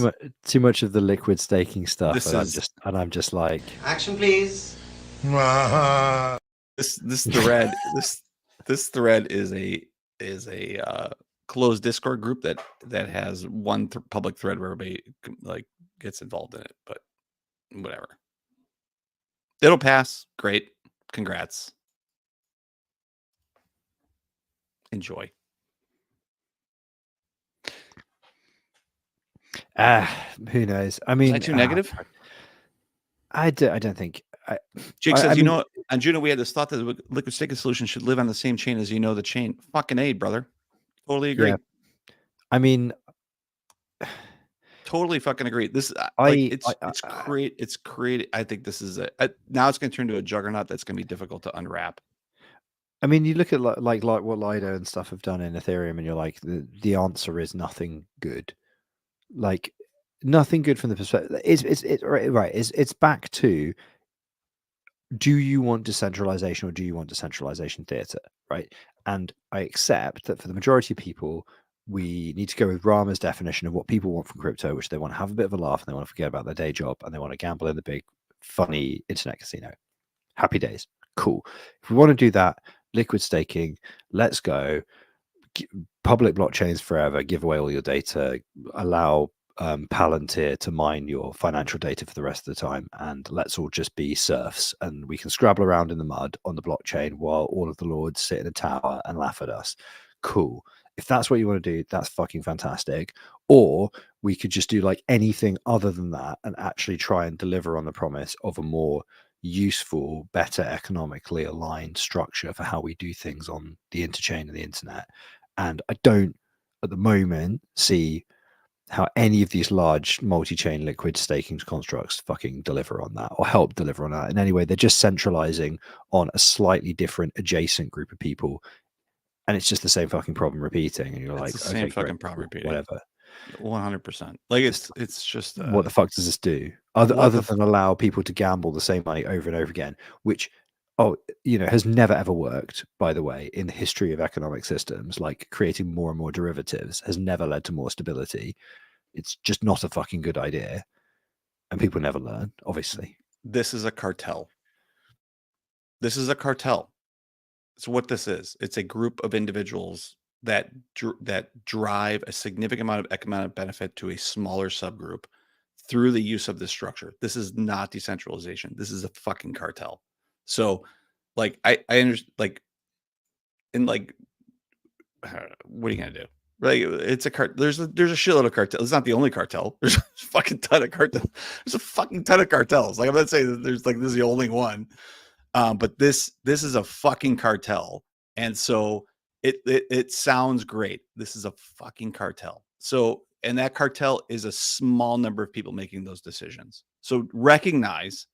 too much of the liquid staking stuff, This and is- I'm just like, Action, please. this thread this thread is a closed Discord group that has one public thread where everybody like gets involved in it, but whatever. It'll pass. Great. Congrats. Enjoy. who knows? I mean, Is that too negative? I don't think. Jake I says, mean- on Juno, we had this thought that the liquid staking solution should live on the same chain as the chain. Fucking A, brother. Totally agree. Yeah. I mean, totally fucking agree. This it's created. I think this is now it's going to turn into a juggernaut that's going to be difficult to unwrap. I mean, you look at like what Lido and stuff have done in Ethereum, and you're like, the answer is nothing good. Like nothing good from the perspective. It's back to, do you want decentralization or do you want decentralization theater, right? And I accept that for the majority of people, we need to go with Rama's definition of what people want from crypto, which they want to have a bit of a laugh and they want to forget about their day job and they want to gamble in the big, funny internet casino. Happy days. Cool. If we want to do that, liquid staking, let's go. Public blockchains forever, give away all your data, allow Palantir to mine your financial data for the rest of the time, and let's all just be serfs and we can scrabble around in the mud on the blockchain while all of the lords sit in a tower and laugh at us. Cool. If that's what you want to do, that's fucking fantastic. Or we could just do like anything other than that and actually try and deliver on the promise of a more useful, better economically aligned structure for how we do things on the interchain and the internet. And I don't at the moment see how any of these large multi-chain liquid staking constructs fucking deliver on that or help deliver on that in any way. They're just centralizing on a slightly different adjacent group of people, and it's just the same fucking problem repeating, and you're It's like, the same okay, fucking great, problem repeating. whatever. 100%. Like it's just what the fuck does this do other than allow people to gamble the same money over and over again, which has never ever worked, by the way, in the history of economic systems. Like creating more and more derivatives has never led to more stability. It's just not a fucking good idea, and people never learn, obviously. This is a cartel. This is a cartel. It's what this is. It's a group of individuals that drive a significant amount of economic benefit to a smaller subgroup through the use of this structure. This is not decentralization. This is a fucking cartel. So, like, I understand, like, and like, what are you gonna do? Right? It's a there's a shitload of cartel. It's not the only cartel. There's a fucking ton of cartel. There's a fucking ton of cartels. Like I'm not saying that there's like this is the only one. But this is a fucking cartel. And so it sounds great. This is a fucking cartel. So, and that cartel is a small number of people making those decisions. So recognize,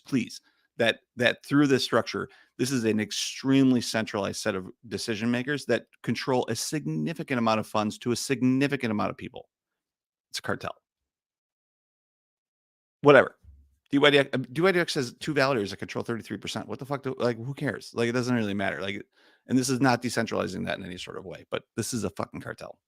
please, that through this structure, this is an extremely centralized set of decision makers that control a significant amount of funds to a significant amount of people. It's a cartel. Whatever. DYDX has 2 validators that control 33%. What the fuck? Who cares? Like, it doesn't really matter. Like, and this is not decentralizing that in any sort of way, but this is a fucking cartel.